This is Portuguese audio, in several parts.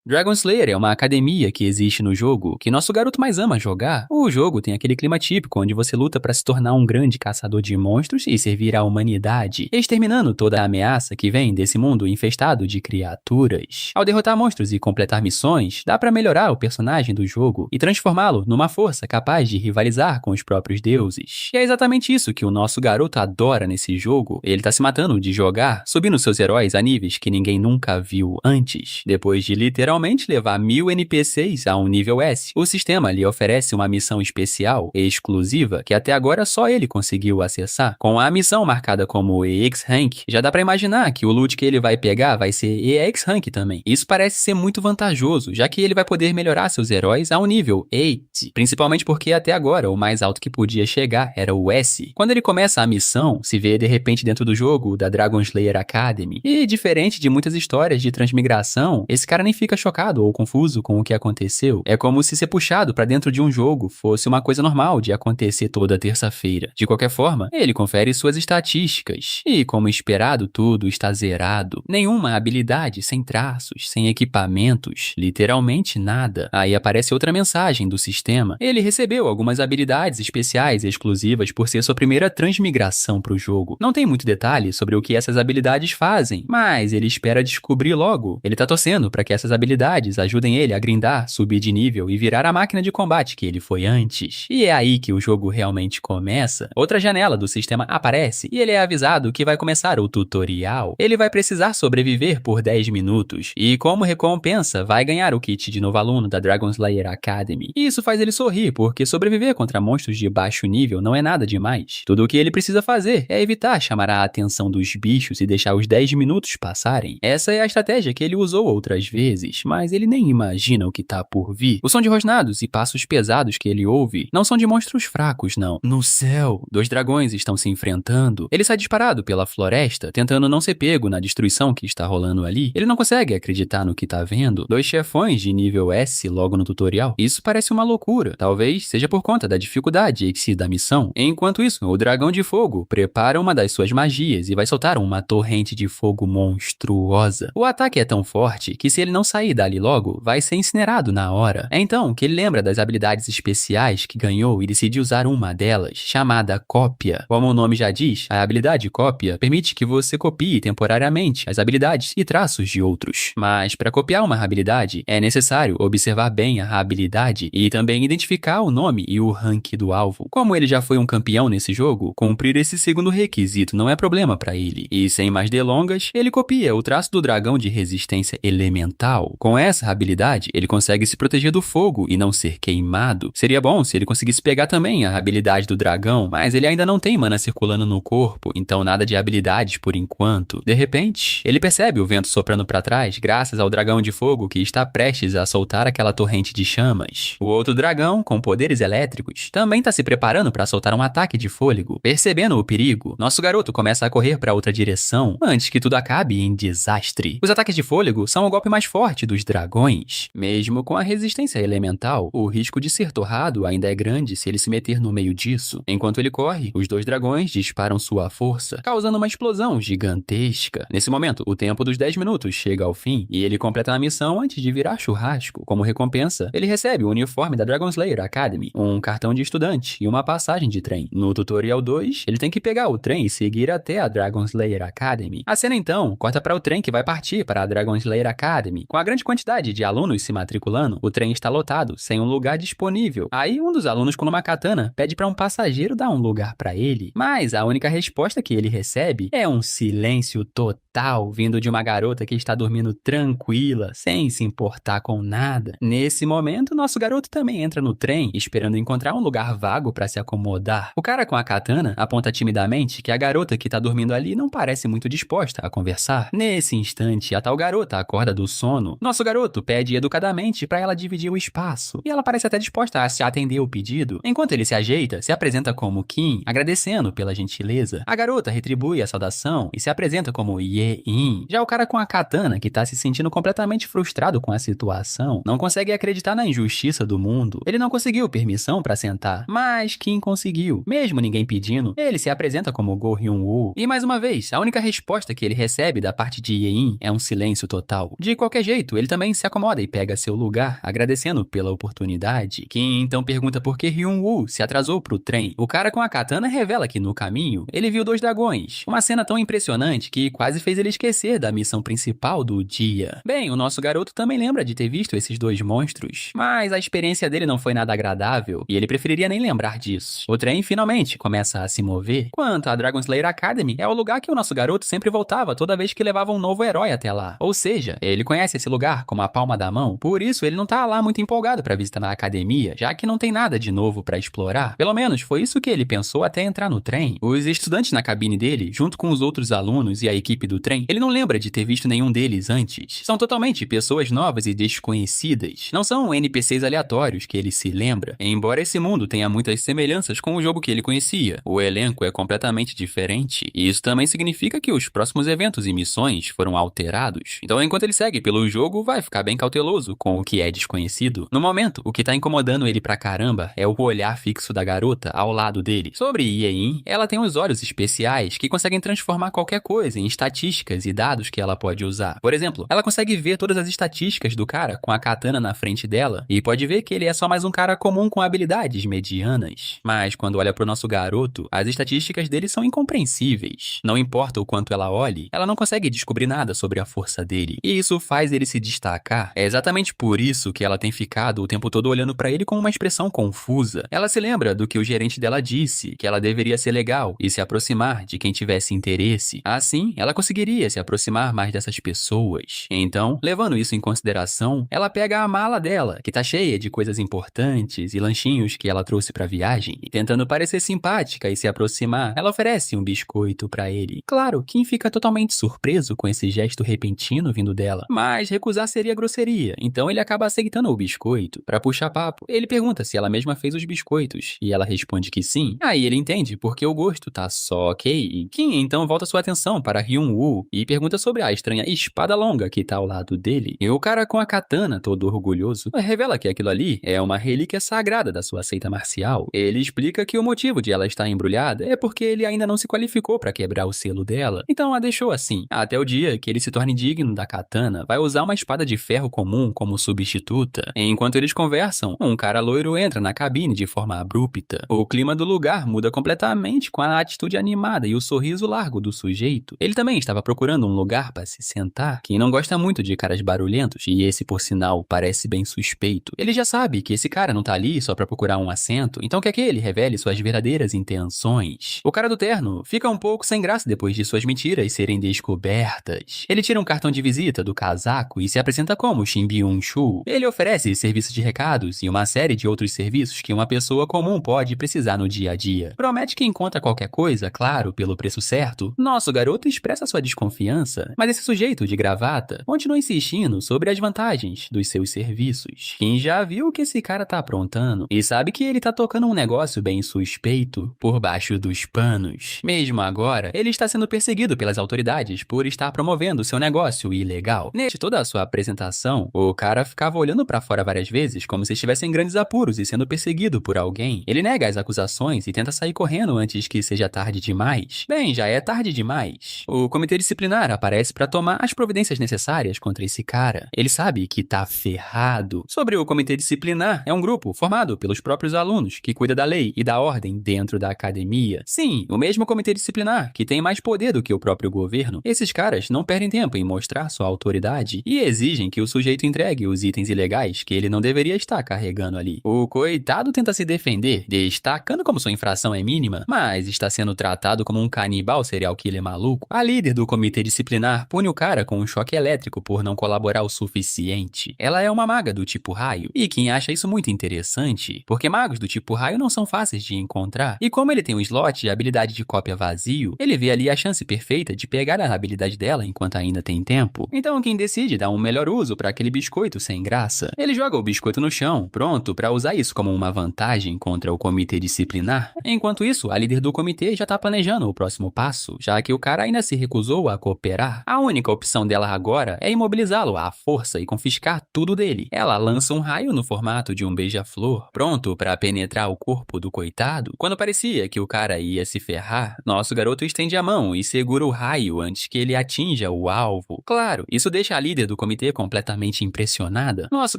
Dragon Slayer é uma academia que existe no jogo que nosso garoto mais ama jogar. O jogo tem aquele clima típico onde você luta para se tornar um grande caçador de monstros e servir à humanidade, exterminando toda a ameaça que vem desse mundo infestado de criaturas. Ao derrotar monstros e completar missões, dá para melhorar o personagem do jogo e transformá-lo numa força capaz de rivalizar com os próprios deuses. E é exatamente isso que o nosso garoto adora nesse jogo. Ele tá se matando de jogar, subindo seus heróis a níveis que ninguém nunca viu antes. Depois de literalmente levar 1000 NPCs a um nível S, o sistema lhe oferece uma missão especial e exclusiva que até agora só ele conseguiu acessar. Com a missão marcada como EX Rank, já dá pra imaginar que o loot que ele vai pegar vai ser EX Rank também. Isso parece ser muito vantajoso, já que ele vai poder melhorar seus heróis a um nível 8, principalmente porque até agora o mais alto que podia chegar era o S. Quando ele começa a missão, se vê de repente dentro do jogo da Dragon Slayer Academy. E diferente de muitas histórias de transmigração, esse cara nem fica chocado ou confuso com o que aconteceu. É como se ser puxado pra dentro de um jogo fosse uma coisa normal de acontecer toda terça-feira. De qualquer forma, ele confere suas estatísticas. E, como esperado, tudo está zerado. Nenhuma habilidade, sem traços, sem equipamentos, literalmente nada. Aí aparece outra mensagem do sistema. Ele recebeu algumas habilidades especiais e exclusivas por ser sua primeira transmigração pro jogo. Não tem muito detalhe sobre o que essas habilidades fazem, mas ele espera descobrir logo. Ele tá torcendo para que essas habilidades ajudem ele a grindar, subir de nível e virar a máquina de combate que ele foi antes. E é aí que o jogo realmente começa. Outra janela do sistema aparece e ele é avisado que vai começar o tutorial. Ele vai precisar sobreviver por 10 minutos e, como recompensa, vai ganhar o kit de novo aluno da Dragon Slayer Academy. E isso faz ele sorrir, porque sobreviver contra monstros de baixo nível não é nada demais. Tudo o que ele precisa fazer é evitar chamar a atenção dos bichos e deixar os 10 minutos passarem. Essa é a estratégia que ele usou outras vezes, mas ele nem imagina o que tá por vir. O som de rosnados e passos pesados que ele ouve não são de monstros fracos, não. No céu, 2 dragões estão se enfrentando. Ele sai disparado pela floresta, tentando não ser pego na destruição que está rolando ali. Ele não consegue acreditar no que tá vendo. 2 chefões de nível S logo no tutorial. Isso parece uma loucura. Talvez seja por conta da dificuldade da missão. Enquanto isso, o dragão de fogo prepara uma das suas magias e vai soltar uma torrente de fogo monstruosa. O ataque é tão forte que se ele não sair dali logo, vai ser incinerado na hora. É então que ele lembra das habilidades especiais que ganhou e decide usar uma delas, chamada Cópia. Como o nome já diz, a habilidade Cópia permite que você copie temporariamente as habilidades e traços de outros. Mas para copiar uma habilidade, é necessário observar bem a habilidade e também identificar o nome e o rank do alvo. Como ele já foi um campeão nesse jogo, cumprir esse segundo requisito não é problema para ele. E sem mais delongas, ele copia o traço do dragão de resistência elemental. Com essa habilidade, ele consegue se proteger do fogo e não ser queimado. Seria bom se ele conseguisse pegar também a habilidade do dragão, mas ele ainda não tem mana circulando no corpo, então nada de habilidades por enquanto. De repente, ele percebe o vento soprando para trás graças ao dragão de fogo que está prestes a soltar aquela torrente de chamas. O outro dragão, com poderes elétricos, também está se preparando para soltar um ataque de fôlego. Percebendo o perigo, nosso garoto começa a correr para outra direção antes que tudo acabe em desastre. Os ataques de fôlego são o golpe mais forte dos dragões. Mesmo com a resistência elemental, o risco de ser torrado ainda é grande se ele se meter no meio disso. Enquanto ele corre, os 2 dragões disparam sua força, causando uma explosão gigantesca. Nesse momento, o tempo dos 10 minutos chega ao fim e ele completa a missão antes de virar churrasco. Como recompensa, ele recebe o uniforme da Dragon Slayer Academy, um cartão de estudante e uma passagem de trem. No tutorial 2, ele tem que pegar o trem e seguir até a Dragon Slayer Academy. A cena então corta para o trem que vai partir para a Dragon Slayer Academy. Com a grande quantidade de alunos se matriculando, o trem está lotado, sem um lugar disponível. Aí um dos alunos com uma katana pede para um passageiro dar um lugar para ele, mas a única resposta que ele recebe é um silêncio total vindo de uma garota que está dormindo tranquila, sem se importar com nada. Nesse momento, nosso garoto também entra no trem, esperando encontrar um lugar vago para se acomodar. O cara com a katana aponta timidamente que a garota que está dormindo ali não parece muito disposta a conversar. Nesse instante, a tal garota acorda do sono. Nosso garoto pede educadamente para ela dividir o espaço, e ela parece até disposta a se atender o pedido. Enquanto ele se ajeita, se apresenta como Kim, agradecendo pela gentileza. A garota retribui a saudação e se apresenta como Ye. Ye-in. Já o cara com a katana, que tá se sentindo completamente frustrado com a situação, não consegue acreditar na injustiça do mundo. Ele não conseguiu permissão pra sentar, mas Kim conseguiu. Mesmo ninguém pedindo, ele se apresenta como Go Hyun-woo. E mais uma vez, a única resposta que ele recebe da parte de Ye-in é um silêncio total. De qualquer jeito, ele também se acomoda e pega seu lugar, agradecendo pela oportunidade. Kim então pergunta por que Hyun-woo se atrasou pro trem. O cara com a katana revela que no caminho, ele viu 2 dragões. Uma cena tão impressionante que quase fez ele esquecer da missão principal do dia. Bem, o nosso garoto também lembra de ter visto esses 2 monstros, mas a experiência dele não foi nada agradável e ele preferiria nem lembrar disso. O trem finalmente começa a se mover, quanto a Dragon Slayer Academy é o lugar que o nosso garoto sempre voltava toda vez que levava um novo herói até lá. Ou seja, ele conhece esse lugar como a palma da mão, por isso ele não tá lá muito empolgado pra visitar a academia, já que não tem nada de novo pra explorar. Pelo menos foi isso que ele pensou até entrar no trem. Os estudantes na cabine dele, junto com os outros alunos e a equipe do trem, ele não lembra de ter visto nenhum deles antes. São totalmente pessoas novas e desconhecidas. Não são NPCs aleatórios que ele se lembra, embora esse mundo tenha muitas semelhanças com o jogo que ele conhecia. O elenco é completamente diferente, e isso também significa que os próximos eventos e missões foram alterados. Então, enquanto ele segue pelo jogo, vai ficar bem cauteloso com o que é desconhecido. No momento, o que tá incomodando ele pra caramba é o olhar fixo da garota ao lado dele. Sobre Ye-in, ela tem uns olhos especiais que conseguem transformar qualquer coisa em estatísticas e dados que ela pode usar. Por exemplo, ela consegue ver todas as estatísticas do cara com a katana na frente dela e pode ver que ele é só mais um cara comum com habilidades medianas. Mas quando olha pro nosso garoto, as estatísticas dele são incompreensíveis. Não importa o quanto ela olhe, ela não consegue descobrir nada sobre a força dele. E isso faz ele se destacar. É exatamente por isso que ela tem ficado o tempo todo olhando pra ele com uma expressão confusa. Ela se lembra do que o gerente dela disse, que ela deveria ser legal e se aproximar de quem tivesse interesse. Assim, ela conseguiria se aproximar mais dessas pessoas. Então, levando isso em consideração, ela pega a mala dela, que tá cheia de coisas importantes e lanchinhos que ela trouxe pra viagem, e tentando parecer simpática e se aproximar, ela oferece um biscoito pra ele. Claro, Kim fica totalmente surpreso com esse gesto repentino vindo dela, mas recusar seria grosseria, então ele acaba aceitando o biscoito. Pra puxar papo, ele pergunta se ela mesma fez os biscoitos, e ela responde que sim. Aí ele entende porque o gosto tá só ok. Kim então volta sua atenção para Hyun-woo e pergunta sobre a estranha espada longa que tá ao lado dele. E o cara com a katana, todo orgulhoso, revela que aquilo ali é uma relíquia sagrada da sua seita marcial. Ele explica que o motivo de ela estar embrulhada é porque ele ainda não se qualificou pra quebrar o selo dela, então a deixou assim. Até o dia que ele se torne digno da katana, vai usar uma espada de ferro comum como substituta. Enquanto eles conversam, um cara loiro entra na cabine de forma abrupta. O clima do lugar muda completamente com a atitude animada e o sorriso largo do sujeito. Ele também estava procurando um lugar para se sentar. Quem não gosta muito de caras barulhentos, e esse, por sinal, parece bem suspeito. Ele já sabe que esse cara não tá ali só pra procurar um assento, então quer que ele revele suas verdadeiras intenções. O cara do terno fica um pouco sem graça depois de suas mentiras serem descobertas. Ele tira um cartão de visita do casaco e se apresenta como Shin Byung-chul. Ele oferece serviço de recados e uma série de outros serviços que uma pessoa comum pode precisar no dia a dia. Promete que encontra qualquer coisa, claro, pelo preço certo. Nosso garoto expressa sua desconfiança, mas esse sujeito de gravata continua insistindo sobre as vantagens dos seus serviços. Quem já viu o que esse cara tá aprontando e sabe que ele tá tocando um negócio bem suspeito por baixo dos panos. Mesmo agora, ele está sendo perseguido pelas autoridades por estar promovendo seu negócio ilegal. Neste toda a sua apresentação, o cara ficava olhando pra fora várias vezes como se estivesse em grandes apuros e sendo perseguido por alguém. Ele nega as acusações e tenta sair correndo antes que seja tarde demais. Bem, já é tarde demais. O comitê disciplinar aparece pra tomar as providências necessárias contra esse cara. Ele sabe que tá ferrado. Sobre o comitê disciplinar, é um grupo formado pelos próprios alunos que cuida da lei e da ordem dentro da academia. Sim, o mesmo comitê disciplinar que tem mais poder do que o próprio governo. Esses caras não perdem tempo em mostrar sua autoridade e exigem que o sujeito entregue os itens ilegais que ele não deveria estar carregando ali. O coitado tenta se defender, destacando como sua infração é mínima, mas está sendo tratado como um canibal serial killer maluco. A líder do comitê disciplinar pune o cara com um choque elétrico por não colaborar o suficiente. Ela é uma maga do tipo raio, e quem acha isso muito interessante, porque magos do tipo raio não são fáceis de encontrar, e como ele tem um slot de habilidade de cópia vazio, ele vê ali a chance perfeita de pegar a habilidade dela enquanto ainda tem tempo. Então quem decide dar um melhor uso para aquele biscoito sem graça? Ele joga o biscoito no chão, pronto para usar isso como uma vantagem contra o comitê disciplinar. Enquanto isso, a líder do comitê já tá planejando o próximo passo, já que o cara ainda se recusou recusou a cooperar. A única opção dela agora é imobilizá-lo à força e confiscar tudo dele. Ela lança um raio no formato de um beija-flor, pronto para penetrar o corpo do coitado. Quando parecia que o cara ia se ferrar, nosso garoto estende a mão e segura o raio antes que ele atinja o alvo. Claro, isso deixa a líder do comitê completamente impressionada. Nosso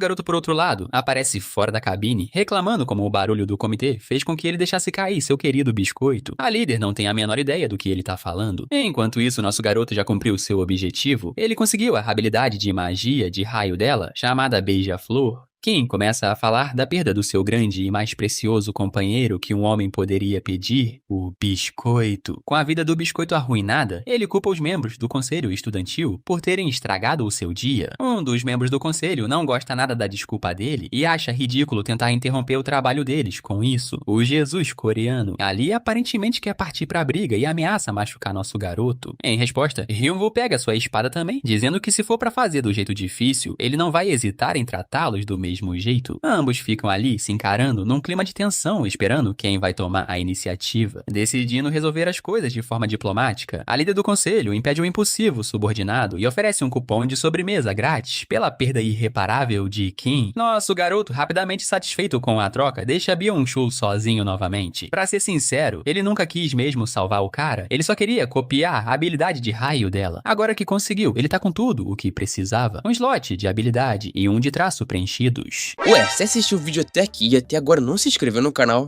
garoto, por outro lado, aparece fora da cabine, reclamando como o barulho do comitê fez com que ele deixasse cair seu querido biscoito. A líder não tem a menor ideia do que ele tá falando. Enquanto isso, nosso garoto já cumpriu seu objetivo. Ele conseguiu a habilidade de magia de raio dela, chamada Beija-Flor. Kim começa a falar da perda do seu grande e mais precioso companheiro que um homem poderia pedir, o biscoito. Com a vida do biscoito arruinada, ele culpa os membros do conselho estudantil por terem estragado o seu dia. Um dos membros do conselho não gosta nada da desculpa dele e acha ridículo tentar interromper o trabalho deles com isso. O Jesus coreano ali aparentemente quer partir pra briga e ameaça machucar nosso garoto. Em resposta, Hyunwoo pega sua espada também, dizendo que se for pra fazer do jeito difícil, ele não vai hesitar em tratá-los do mesmo jeito. Ambos ficam ali se encarando num clima de tensão, esperando quem vai tomar a iniciativa. Decidindo resolver as coisas de forma diplomática, a líder do conselho impede o impulsivo subordinado e oferece um cupom de sobremesa grátis pela perda irreparável de Kim. Nosso garoto, rapidamente satisfeito com a troca, deixa Byung-chul sozinho novamente. Pra ser sincero, ele nunca quis mesmo salvar o cara, ele só queria copiar a habilidade de raio dela. Agora que conseguiu, ele tá com tudo o que precisava. Um slot de habilidade e um de traço preenchido. Ué, você assistiu o vídeo até aqui e até agora não se inscreveu no canal?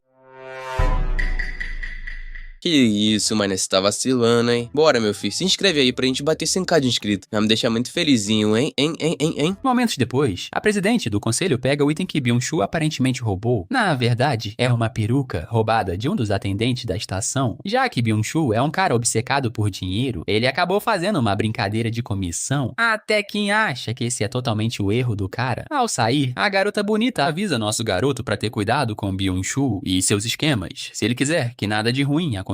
Que isso, mano, você tá vacilando, hein? Bora, meu filho, se inscreve aí pra gente bater 100k de inscrito. Vai me deixar muito felizinho, hein? Momentos depois, a presidente do conselho pega o item que Byung-chul aparentemente roubou. Na verdade, é uma peruca roubada de um dos atendentes da estação. Já que Byung-chul é um cara obcecado por dinheiro, ele acabou fazendo uma brincadeira de comissão. Até quem acha que esse é totalmente o erro do cara. Ao sair, a garota bonita avisa nosso garoto pra ter cuidado com Byung-chul e seus esquemas, se ele quiser que nada de ruim aconteça.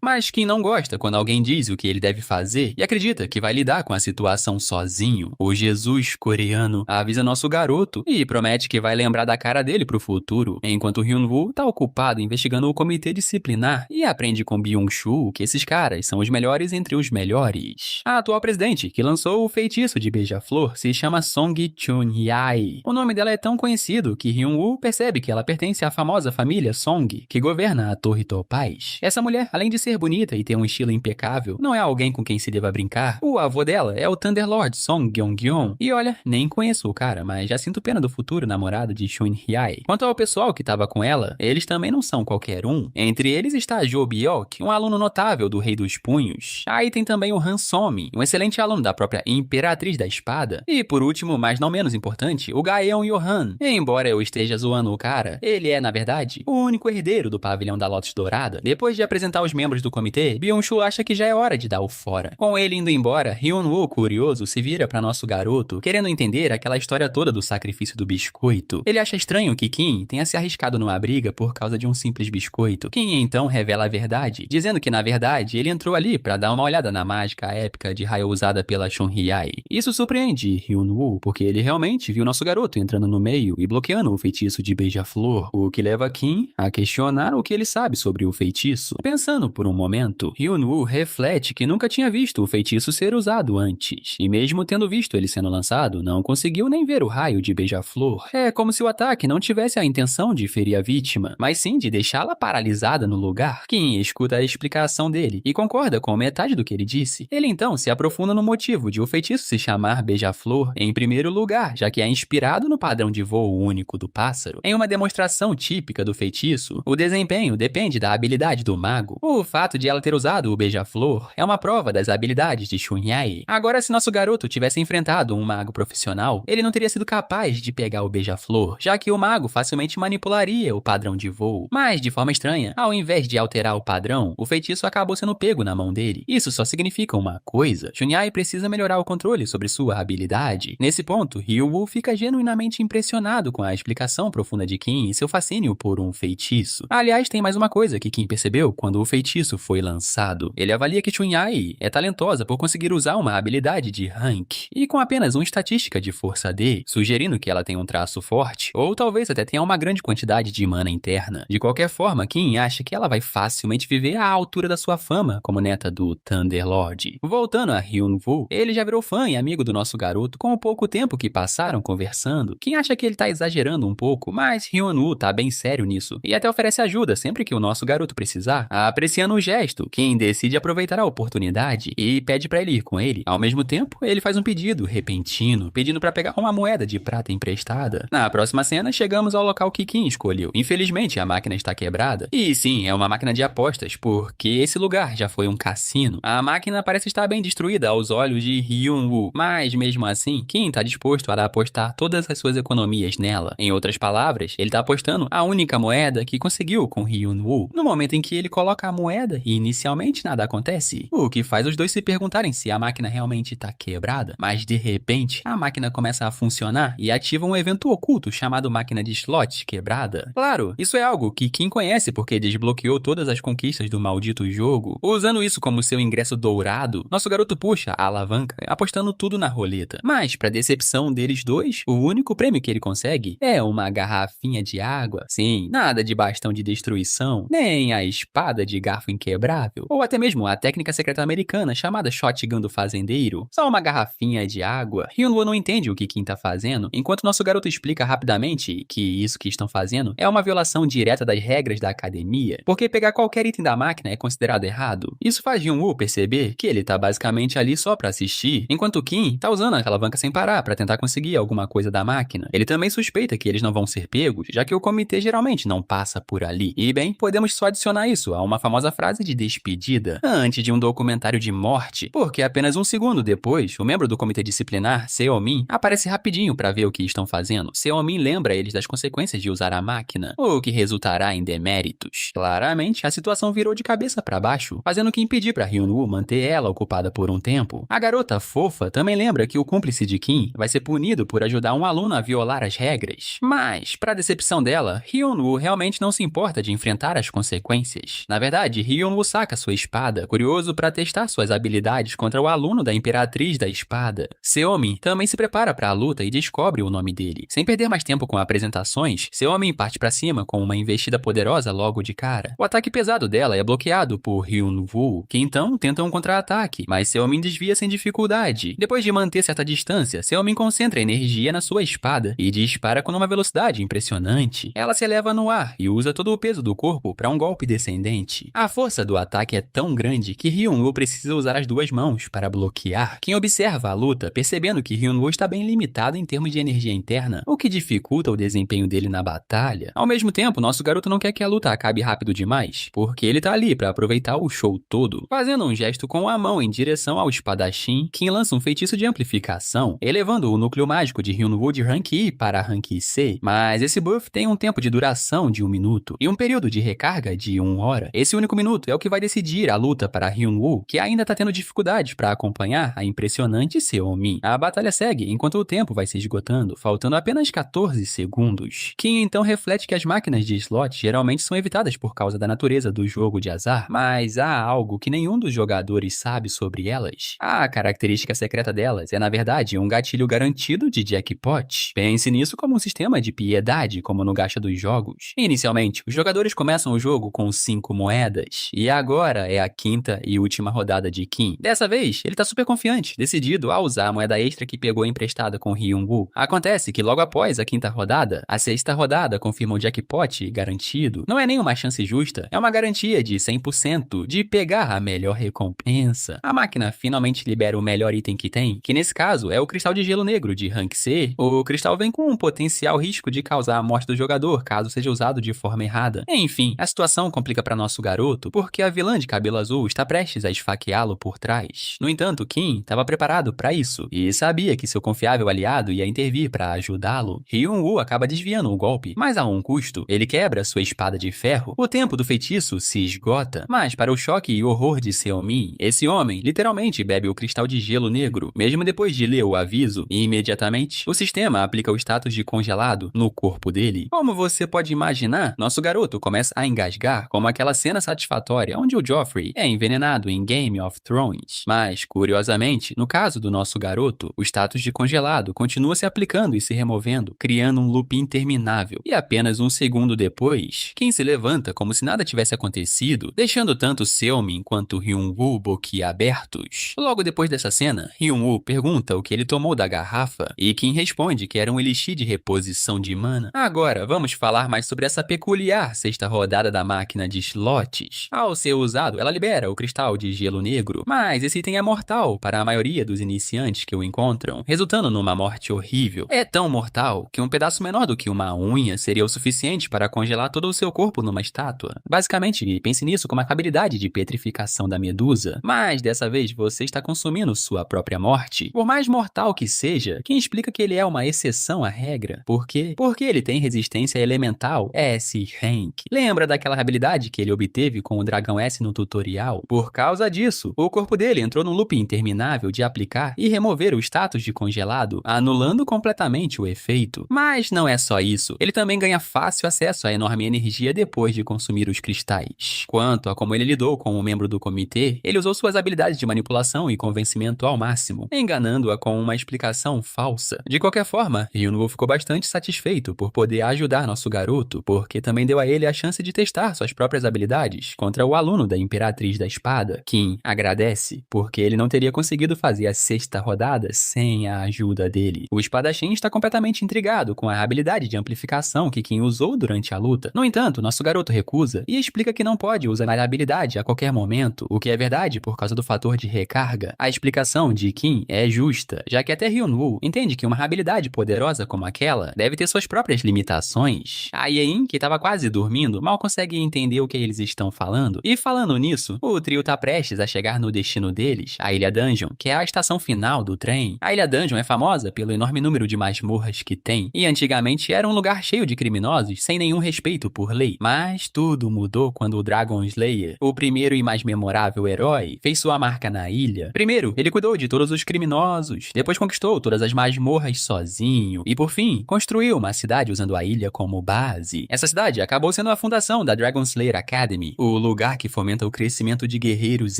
Mas quem não gosta quando alguém diz o que ele deve fazer e acredita que vai lidar com a situação sozinho, o Jesus coreano avisa nosso garoto e promete que vai lembrar da cara dele pro futuro, enquanto Hyunwoo tá ocupado investigando o comitê disciplinar e aprende com Byung-chul que esses caras são os melhores entre os melhores. A atual presidente, que lançou o feitiço de beija-flor, se chama Song Chun-hye. O nome dela é tão conhecido que Hyunwoo percebe que ela pertence à famosa família Song, que governa a Torre Topaz. Essa mulher, além de ser bonita e ter um estilo impecável, não é alguém com quem se deva brincar. O avô dela é o Thunderlord Song Gyeong-gyeon. E olha, nem conheço o cara, mas já sinto pena do futuro namorado de Chun-hye. Quanto ao pessoal que tava com ela, eles também não são qualquer um. Entre eles está Jo Byok, um aluno notável do Rei dos Punhos. Aí tem também o Han Somi, um excelente aluno da própria Imperatriz da Espada. E por último, mas não menos importante, o Gaeon Yohan. Embora eu esteja zoando o cara, ele é, na verdade, o único herdeiro do pavilhão da Lotus Dourada. Depois de apresentar os membros do comitê, Byung-chul acha que já é hora de dar o fora. Com ele indo embora, Hyunwoo, curioso, se vira pra nosso garoto, querendo entender aquela história toda do sacrifício do biscoito. Ele acha estranho que Kim tenha se arriscado numa briga por causa de um simples biscoito. Kim então revela a verdade, dizendo que na verdade ele entrou ali pra dar uma olhada na mágica épica de raio usada pela Chun-hye. Isso surpreende Hyunwoo, porque ele realmente viu nosso garoto entrando no meio e bloqueando o feitiço de beija-flor, o que leva Kim a questionar o que ele sabe sobre o feitiço. Pensando por um momento, Hyunwoo reflete que nunca tinha visto o feitiço ser usado antes, e mesmo tendo visto ele sendo lançado, não conseguiu nem ver o raio de beija-flor. É como se o ataque não tivesse a intenção de ferir a vítima, mas sim de deixá-la paralisada no lugar. Kim escuta a explicação dele e concorda com metade do que ele disse. Ele então se aprofunda no motivo de o feitiço se chamar beija-flor em primeiro lugar, já que é inspirado no padrão de voo único do pássaro. Em uma demonstração típica do feitiço, o desempenho depende da habilidade do mago. O fato de ela ter usado o beija-flor é uma prova das habilidades de Chun-hye. Agora, se nosso garoto tivesse enfrentado um mago profissional, ele não teria sido capaz de pegar o beija-flor, já que o mago facilmente manipularia o padrão de voo. Mas, de forma estranha, ao invés de alterar o padrão, o feitiço acabou sendo pego na mão dele. Isso só significa uma coisa: Chun-hye precisa melhorar o controle sobre sua habilidade. Nesse ponto, Hyunwoo fica genuinamente impressionado com a explicação profunda de Kim e seu fascínio por um feitiço. Aliás, tem mais uma coisa que Kim percebeu quando o feitiço foi lançado. Ele avalia que Chun-Ai é talentosa por conseguir usar uma habilidade de rank, e com apenas uma estatística de força D, sugerindo que ela tem um traço forte, ou talvez até tenha uma grande quantidade de mana interna. De qualquer forma, Kim acha que ela vai facilmente viver à altura da sua fama como neta do Thunderlord. Voltando a Hyun-woo, ele já virou fã e amigo do nosso garoto com o pouco tempo que passaram conversando. Kim acha que ele tá exagerando um pouco, mas Hyun-woo tá bem sério nisso, e até oferece ajuda sempre que o nosso garoto precisar. Apreciando o gesto, Kim decide aproveitar a oportunidade e pede pra ele ir com ele. Ao mesmo tempo, ele faz um pedido repentino, pedindo pra pegar uma moeda de prata emprestada. Na próxima cena, chegamos ao local que Kim escolheu. Infelizmente, a máquina está quebrada. E sim, é uma máquina de apostas, porque esse lugar já foi um cassino. A máquina parece estar bem destruída aos olhos de Hyun-woo, mas mesmo assim, Kim tá disposto a apostar todas as suas economias nela. Em outras palavras, ele tá apostando a única moeda que conseguiu com Hyun-woo. No momento em que ele coloca a moeda e inicialmente nada acontece, o que faz os dois se perguntarem se a máquina realmente tá quebrada. Mas de repente, a máquina começa a funcionar e ativa um evento oculto chamado máquina de slot quebrada. Claro, isso é algo que Kim conhece porque desbloqueou todas as conquistas do maldito jogo. Usando isso como seu ingresso dourado, nosso garoto puxa a alavanca, apostando tudo na roleta. Mas, pra decepção deles dois, o único prêmio que ele consegue é uma garrafinha de água. Sim, nada de bastão de destruição, nem a espada de garfo inquebrável, ou até mesmo a técnica secreta americana chamada shotgun do fazendeiro. Só uma garrafinha de água. Hyun-woo não entende o que Kim tá fazendo, enquanto nosso garoto explica rapidamente que isso que estão fazendo é uma violação direta das regras da academia, porque pegar qualquer item da máquina é considerado errado. Isso faz Hyun-woo perceber que ele tá basicamente ali só pra assistir, enquanto Kim tá usando a alavanca sem parar pra tentar conseguir alguma coisa da máquina. Ele também suspeita que eles não vão ser pegos, já que o comitê geralmente não passa por ali. E bem, podemos só adicionar isso a uma famosa frase de despedida, antes de um documentário de morte, porque apenas um segundo depois, o membro do comitê disciplinar, Seo-min, aparece rapidinho pra ver o que estão fazendo. Seo-min lembra eles das consequências de usar a máquina, o que resultará em deméritos. Claramente, a situação virou de cabeça pra baixo, fazendo que impedir pra Hyun-woo manter ela ocupada por um tempo. A garota fofa também lembra que o cúmplice de Kim vai ser punido por ajudar um aluno a violar as regras. Mas, pra decepção dela, Hyun-woo realmente não se importa de enfrentar as consequências. Na verdade, Hyun-woo saca sua espada, curioso pra testar suas habilidades contra o aluno da Imperatriz da Espada. Seo-min também se prepara pra luta e descobre o nome dele. Sem perder mais tempo com apresentações, Seo-min parte pra cima com uma investida poderosa logo de cara. O ataque pesado dela é bloqueado por Hyun-woo, que então tenta um contra-ataque, mas Seo-min desvia sem dificuldade. Depois de manter certa distância, Seo-min concentra energia na sua espada e dispara com uma velocidade impressionante. Ela se eleva no ar e usa todo o peso do corpo para um golpe descendente. A força do ataque é tão grande que Hyun-woo precisa usar as duas mãos para bloquear. Quem observa a luta, percebendo que Hyun-woo está bem limitado em termos de energia interna, o que dificulta o desempenho dele na batalha. Ao mesmo tempo, nosso garoto não quer que a luta acabe rápido demais, porque ele tá ali para aproveitar o show todo. Fazendo um gesto com a mão em direção ao espadachim, Kim lança um feitiço de amplificação, elevando o núcleo mágico de Hyun-woo de Rank I para Rank C, mas esse buff tem um tempo de duração de 1 minuto e um período de recarga de 1 hora. Esse único minuto é o que vai decidir a luta para Hyun-woo, que ainda tá tendo dificuldades para acompanhar a impressionante Seo-min. A batalha segue enquanto o tempo vai se esgotando, faltando apenas 14 segundos. Kim então reflete que as máquinas de slot geralmente são evitadas por causa da natureza do jogo de azar, mas há algo que nenhum dos jogadores sabe sobre elas. A característica secreta delas é, na verdade, um gatilho garantido de jackpot. Pense nisso como um sistema de piedade, como no gacha dos jogos. Inicialmente, os jogadores começam o jogo com 5 moedas, e agora é a quinta e última rodada de Kim. Dessa vez, ele tá super confiante, decidido a usar a moeda extra que pegou emprestada com Hyun-woo. Acontece que logo após a quinta rodada, a sexta rodada confirma o jackpot garantido. Não é nenhuma chance justa, é uma garantia de 100% de pegar a melhor recompensa. A máquina finalmente libera o melhor item que tem, que nesse caso é o cristal de gelo negro de Rank C. O cristal vem com um potencial risco de causar a morte do jogador, caso seja usado de forma errada. Enfim, a situação complica para nosso garoto, porque a vilã de cabelo azul está prestes a esfaqueá-lo por trás. No entanto, Kim estava preparado para isso, e sabia que seu confiável aliado ia intervir para ajudá-lo. Hyun-woo acaba desviando o golpe, mas a um custo, ele quebra sua espada de ferro. O tempo do feitiço se esgota, mas para o choque e horror de Seo-min, esse homem literalmente bebe o cristal de gelo negro, mesmo depois de ler o aviso, e imediatamente o sistema aplica o status de congelado no corpo dele. Como você pode imaginar, nosso garoto começa a engasgar como aquela aquela cena satisfatória onde o Joffrey é envenenado em Game of Thrones. Mas, curiosamente, no caso do nosso garoto, o status de congelado continua se aplicando e se removendo, criando um loop interminável. E apenas um segundo depois, Kim se levanta como se nada tivesse acontecido, deixando tanto Seomin quanto Hyun-woo boquiabertos. Logo depois dessa cena, Hyun-woo pergunta o que ele tomou da garrafa e Kim responde que era um elixir de reposição de mana. Agora, vamos falar mais sobre essa peculiar sexta rodada da máquina de slots. Ao ser usado, ela libera o cristal de gelo negro, mas esse item é mortal para a maioria dos iniciantes que o encontram, resultando numa morte horrível. É tão mortal que um pedaço menor do que uma unha seria o suficiente para congelar todo o seu corpo numa estátua. Basicamente, pense nisso como a habilidade de petrificação da medusa, mas dessa vez você está consumindo sua própria morte. Por mais mortal que seja, quem explica que ele é uma exceção à regra? Por quê? Porque ele tem resistência elemental S-Rank. Lembra daquela habilidade que ele obteve com o dragão S no tutorial? Por causa disso, o corpo dele entrou num loop interminável de aplicar e remover o status de congelado, anulando completamente o efeito. Mas não é só isso, ele também ganha fácil acesso à enorme energia depois de consumir os cristais. Quanto a como ele lidou com um membro do comitê, ele usou suas habilidades de manipulação e convencimento ao máximo, enganando-a com uma explicação falsa. De qualquer forma, Hyun-woo ficou bastante satisfeito por poder ajudar nosso garoto, porque também deu a ele a chance de testar suas próprias habilidades contra o aluno da Imperatriz da Espada. Kim agradece, porque ele não teria conseguido fazer a sexta rodada sem a ajuda dele. O espadachim está completamente intrigado com a habilidade de amplificação que Kim usou durante a luta. No entanto, nosso garoto recusa e explica que não pode usar a habilidade a qualquer momento, o que é verdade por causa do fator de recarga. A explicação de Kim é justa, já que até Hyun-woo entende que uma habilidade poderosa como aquela deve ter suas próprias limitações. A Yein, que estava quase dormindo, mal consegue entender o que eles estão falando. E falando nisso, o trio tá prestes a chegar no destino deles, a Ilha Dungeon, que é a estação final do trem. A Ilha Dungeon é famosa pelo enorme número de masmorras que tem, e antigamente era um lugar cheio de criminosos sem nenhum respeito por lei. Mas tudo mudou quando o Dragon Slayer, o primeiro e mais memorável herói, fez sua marca na ilha. Primeiro, ele cuidou de todos os criminosos, depois conquistou todas as masmorras sozinho, e por fim, construiu uma cidade usando a ilha como base. Essa cidade acabou sendo a fundação da Dragon Slayer Academy, o lugar que fomenta o crescimento de guerreiros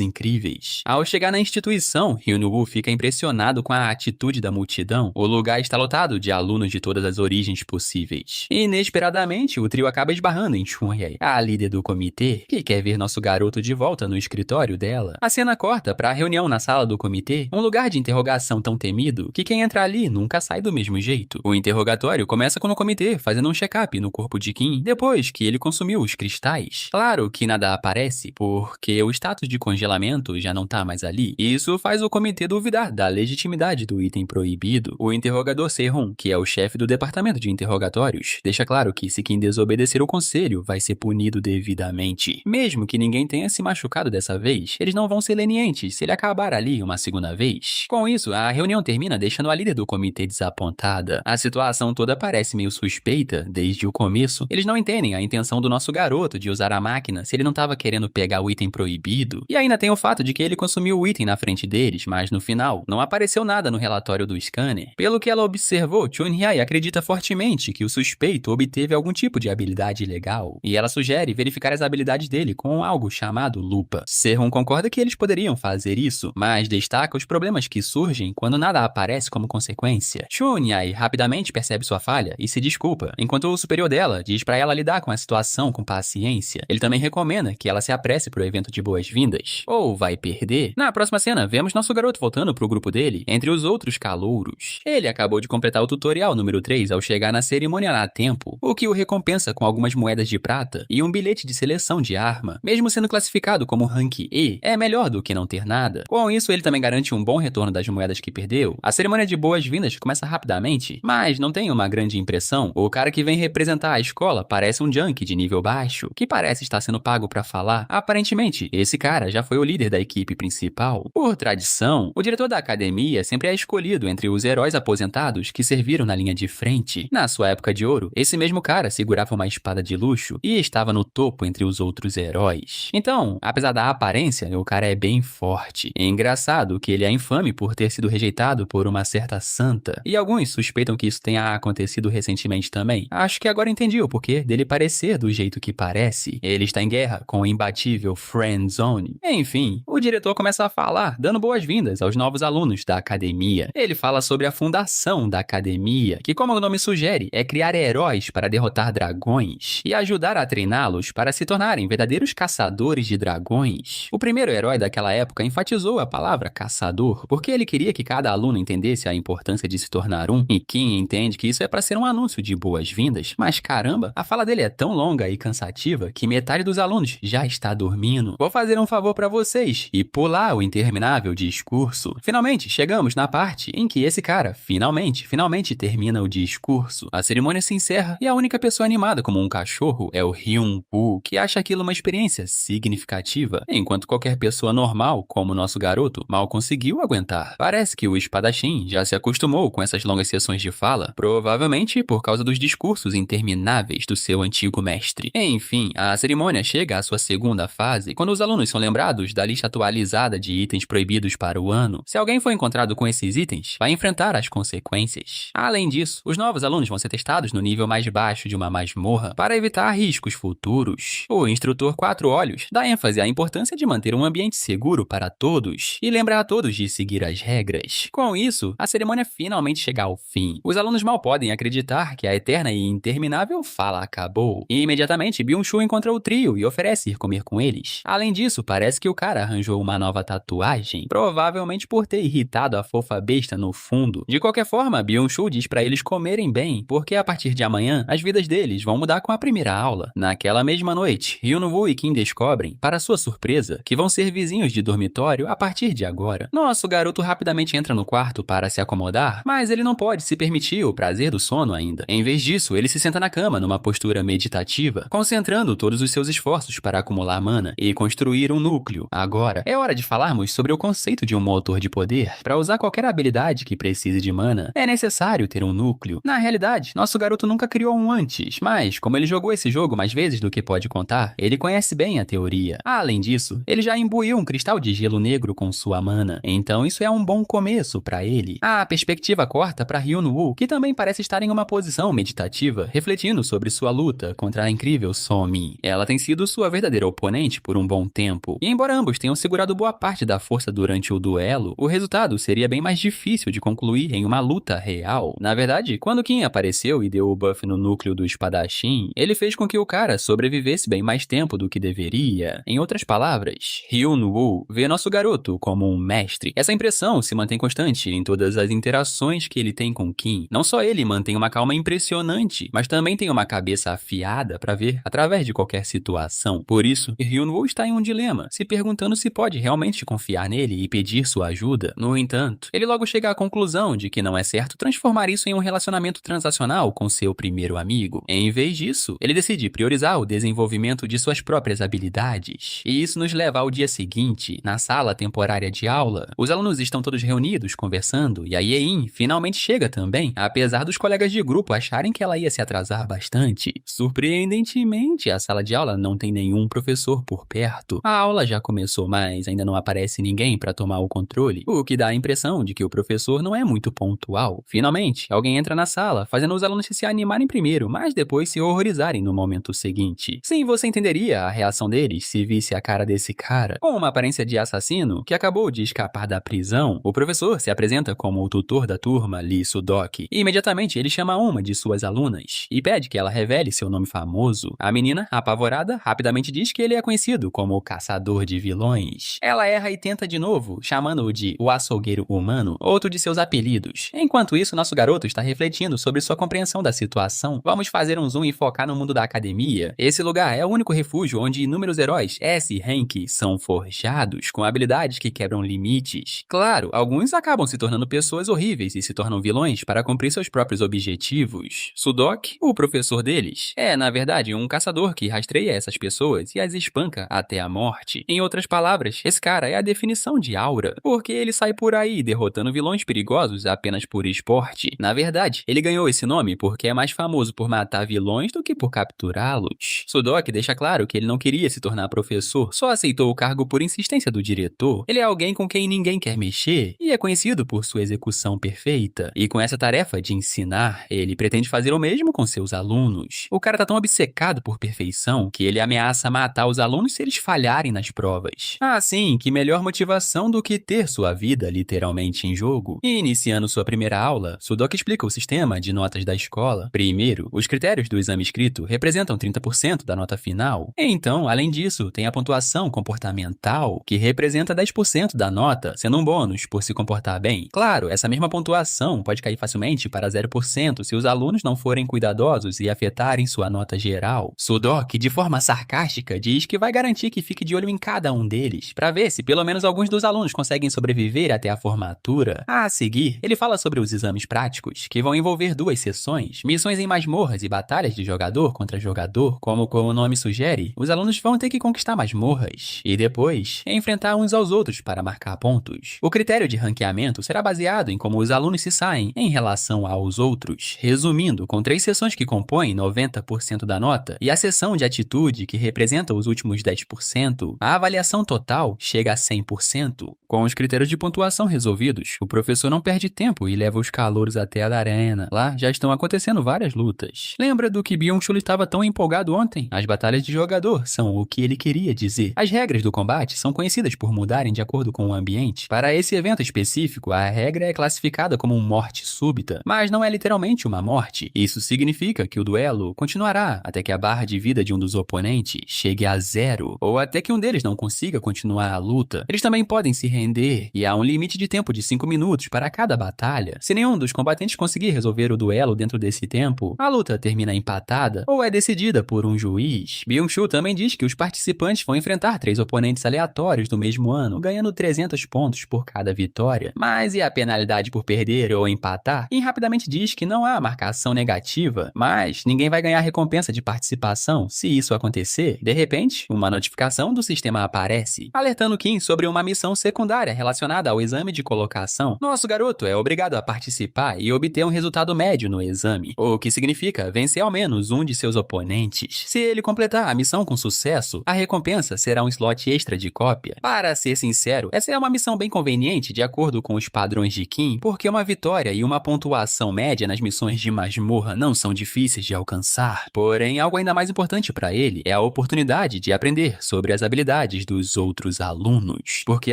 incríveis. Ao chegar na instituição, Hyun-woo fica impressionado com a atitude da multidão. O lugar está lotado de alunos de todas as origens possíveis. Inesperadamente, o trio acaba esbarrando em Chun-Hye, a líder do comitê, que quer ver nosso garoto de volta no escritório dela. A cena corta para a reunião na sala do comitê, um lugar de interrogação tão temido que quem entra ali nunca sai do mesmo jeito. O interrogatório começa com o comitê fazendo um check-up no corpo de Kim depois que ele consumiu os cristais. Claro que nada aparece, porque o status de congelamento já não tá mais ali. Isso faz o comitê duvidar da legitimidade do item proibido. O interrogador Sehun, que é o chefe do departamento de interrogatórios, deixa claro que se Kim desobedecer o conselho, vai ser punido devidamente. Mesmo que ninguém tenha se machucado dessa vez, eles não vão ser lenientes se ele acabar ali uma segunda vez. Com isso, a reunião termina deixando a líder do comitê desapontada. A situação toda parece meio suspeita desde o começo. Eles não entendem a intenção do nosso garoto de usar a máquina se ele não estava querendo pegar o item proibido. E ainda tem o fato de que ele consumiu o item na frente deles, mas no final, não apareceu nada no relatório do scanner. Pelo que ela observou, Chun-Hye acredita fortemente que o suspeito obteve algum tipo de habilidade legal, e ela sugere verificar as habilidades dele com algo chamado lupa. Sehun concorda que eles poderiam fazer isso, mas destaca os problemas que surgem quando nada aparece como consequência. Chun-Hye rapidamente percebe sua falha e se desculpa, enquanto o superior dela diz pra ela lidar com a situação com paciência. Ele também recomenda que ela se apresse pro evento de boas-vindas, ou vai perder. Na próxima cena, vemos nosso garoto voltando pro grupo dele, entre os outros calouros. Ele acabou de completar o tutorial número 3 ao chegar na cerimônia a tempo, o que o recompensa com algumas moedas de prata e um bilhete de seleção de arma. Mesmo sendo classificado como Rank E, é melhor do que não ter nada. Com isso, ele também garante um bom retorno das moedas que perdeu. A cerimônia de boas-vindas começa rapidamente, mas não tem uma grande impressão. O cara que vem representar a escola parece um junkie de nível baixo, que parece estar sendo pago pra falar. Aparentemente, esse cara já foi o líder da equipe principal. Por tradição, o diretor da academia sempre é escolhido entre os heróis aposentados que serviram na linha de frente. Na sua época de ouro, esse mesmo cara segurava uma espada de luxo e estava no topo entre os outros heróis. Então, apesar da aparência, o cara é bem forte. É engraçado que ele é infame por ter sido rejeitado por uma certa santa, e alguns suspeitam que isso tenha acontecido recentemente também. Acho que agora entendi o porquê dele parecer do jeito que parece. Ele ele está em guerra com o imbatível Friend Zone. Enfim, o diretor começa a falar, dando boas-vindas aos novos alunos da academia. Ele fala sobre a fundação da academia, que, como o nome sugere, é criar heróis para derrotar dragões e ajudar a treiná-los para se tornarem verdadeiros caçadores de dragões. O primeiro herói daquela época enfatizou a palavra caçador, porque ele queria que cada aluno entendesse a importância de se tornar um, e Kim entende que isso é para ser um anúncio de boas-vindas, mas caramba, a fala dele é tão longa e cansativa que metade dos alunos já está dormindo. Vou fazer um favor para vocês e pular o interminável discurso. Finalmente, chegamos na parte em que esse cara finalmente termina o discurso. A cerimônia se encerra e a única pessoa animada como um cachorro é o Hyun-woo, que acha aquilo uma experiência significativa, enquanto qualquer pessoa normal, como nosso garoto, mal conseguiu aguentar. Parece que o espadachim já se acostumou com essas longas sessões de fala, provavelmente por causa dos discursos intermináveis do seu antigo mestre. Enfim, a cerimônia chega à sua segunda fase, quando os alunos são lembrados da lista atualizada de itens proibidos para o ano. Se alguém for encontrado com esses itens, vai enfrentar as consequências. Além disso, os novos alunos vão ser testados no nível mais baixo de uma masmorra para evitar riscos futuros. O instrutor Quatro Olhos dá ênfase à importância de manter um ambiente seguro para todos e lembrar a todos de seguir as regras. Com isso, a cerimônia finalmente chega ao fim. Os alunos mal podem acreditar que a eterna e interminável fala acabou. E imediatamente, Byung-chul encontra o trio e oferece ir comer com eles. Além disso, parece que o cara arranjou uma nova tatuagem, provavelmente por ter irritado a fofa besta no fundo. De qualquer forma, Byung-chul diz pra eles comerem bem, porque a partir de amanhã, as vidas deles vão mudar com a primeira aula. Naquela mesma noite, Hyun-woo e Kim descobrem, para sua surpresa, que vão ser vizinhos de dormitório a partir de agora. Nosso garoto rapidamente entra no quarto para se acomodar, mas ele não pode se permitir o prazer do sono ainda. Em vez disso, ele se senta na cama numa postura meditativa, concentrando todos os seus esforços para acumular mana e construir um núcleo. Agora, é hora de falarmos sobre o conceito de um motor de poder. Para usar qualquer habilidade que precise de mana, é necessário ter um núcleo. Na realidade, nosso garoto nunca criou um antes, mas como ele jogou esse jogo mais vezes do que pode contar, ele conhece bem a teoria. Além disso, ele já imbuiu um cristal de gelo negro com sua mana, então isso é um bom começo para ele. A perspectiva corta para Hyun-woo, que também parece estar em uma posição meditativa, refletindo sobre sua luta contra a incrível So-min. Ela tem sido sua verdadeira oponente por um bom tempo, e embora ambos tenham segurado boa parte da força durante o duelo, o resultado seria bem mais difícil de concluir em uma luta real. Na verdade, quando Kim apareceu e deu o buff no núcleo do espadachim, ele fez com que o cara sobrevivesse bem mais tempo do que deveria. Em outras palavras, Hyun-woo vê nosso garoto como um mestre. Essa impressão se mantém constante em todas as interações que ele tem com Kim. Não só ele mantém uma calma impressionante, mas também tem uma cabeça afiada para ver através de qualquer situação. Por isso, Hyun-woo está em um dilema, se perguntando se pode realmente confiar nele e pedir sua ajuda. No entanto, ele logo chega à conclusão de que não é certo transformar isso em um relacionamento transacional com seu primeiro amigo. Em vez disso, ele decide priorizar o desenvolvimento de suas próprias habilidades. E isso nos leva ao dia seguinte, na sala temporária de aula. Os alunos estão todos reunidos, conversando, e a Yein finalmente chega também, apesar dos colegas de grupo acharem que ela ia se atrasar bastante. Surpreendentemente, a sala de aula não tem nenhum professor por perto. A aula já começou, mas ainda não aparece ninguém para tomar o controle, o que dá a impressão de que o professor não é muito pontual. Finalmente, alguém entra na sala, fazendo os alunos se animarem primeiro, mas depois se horrorizarem no momento seguinte. Sim, você entenderia a reação deles se visse a cara desse cara. Com uma aparência de assassino que acabou de escapar da prisão, o professor se apresenta como o tutor da turma, Lee Sudok, e imediatamente ele chama uma de suas alunas e pede que ela revele seu nome famoso. A menina, apavorada, rapidamente diz que ele é conhecido como o caçador de vilões. Ela erra e tenta de novo, chamando-o de o açougueiro humano, outro de seus apelidos. Enquanto isso, nosso garoto está refletindo sobre sua compreensão da situação. Vamos fazer um zoom e focar no mundo da academia. Esse lugar é o único refúgio onde inúmeros heróis S e Hank são forjados com habilidades que quebram limites. Claro, alguns acabam se tornando pessoas horríveis e se tornam vilões para cumprir seus próprios objetivos. Sudok, o professor deles, é, na verdade, um caçador que rastreia essas pessoas e as espanca até a morte. Em outras palavras, esse cara é a definição de aura, porque ele sai por aí derrotando vilões perigosos apenas por esporte. Na verdade, ele ganhou esse nome porque é mais famoso por matar vilões do que por capturá-los. Sudok deixa claro que ele não queria se tornar professor, só aceitou o cargo por insistência do diretor. Ele é alguém com quem ninguém quer mexer e é conhecido por sua execução perfeita. E com essa tarefa de ensinar, ele pretende fazer o mesmo com seus alunos. O cara tá tão obcecado por perfeição que ele ameaça matar os alunos se eles falharem nas provas. Assim, que melhor motivação do que ter sua vida literalmente em jogo? E iniciando sua primeira aula, Sudok explica o sistema de notas da escola. Primeiro, os critérios do exame escrito representam 30% da nota final. Então, além disso, tem a pontuação comportamental, que representa 10% da nota, sendo um bônus por se comportar bem. Claro, essa mesma pontuação pode cair facilmente para 0% se os alunos não forem cuidadosos e afetarem sua nota geral. Sudok, de forma sarcástica, diz que vai garantir que fique de olho em cada um deles, para ver se pelo menos alguns dos alunos conseguem sobreviver até a formatura. A seguir, ele fala sobre os exames práticos, que vão envolver 2 sessões, missões em masmorras e batalhas de jogador contra jogador. Como o nome sugere, os alunos vão ter que conquistar masmorras e depois enfrentar uns aos outros para marcar pontos. O critério de ranqueamento será baseado em como os alunos se saem em relação aos outros. Resumindo, com 3 sessões que compõem 90% da nota e a sessão de atitude que representa os últimos 10%, a avaliação total chega a 100%. Com os critérios de pontuação resolvidos, o professor não perde tempo e leva os calouros até a arena. Lá já estão acontecendo várias lutas. Lembra do que Byung-Chul estava tão empolgado ontem? As batalhas de jogador são o que ele queria dizer. As regras do combate são conhecidas por mudarem de acordo com o ambiente. Para esse evento específico, a regra é classificada como morte súbita, mas não é literalmente uma morte. Isso significa que o duelo continuará até que a barra de vida de um dos oponentes chegue a 0, ou até que um deles não consiga continuar a luta. Eles também podem se render, e há um limite de tempo de 5 minutos para cada batalha. Se nenhum dos combatentes conseguir resolver o duelo dentro desse tempo, a luta termina empatada ou é decidida por um juiz. Byung-Chul também diz que os participantes vão enfrentar 3 oponentes aleatórios do mesmo ano, ganhando 300 pontos por cada vitória. Mas e a penalidade por perder ou empatar? Kim rapidamente diz que não há marcação negativa, mas ninguém vai ganhar recompensa de participação se isso acontecer. De repente, uma notificação do sistema aparece, alertando Kim sobre uma missão secundária relacionada ao exame de colocação. Nosso garoto é obrigado a participar e obter um resultado médio no exame, o que significa vencer ao menos um de seus oponentes. Se ele completar a missão com sucesso, a recompensa será um slot extra de cópia. Para ser sincero, essa é uma missão bem conveniente de acordo com os padrões de Kim, porque uma vitória e uma pontuação média nas missões de masmorra não são difíceis de alcançar. Porém, algo ainda mais importante para ele é a oportunidade de aprender sobre as habilidades dos outros alunos, porque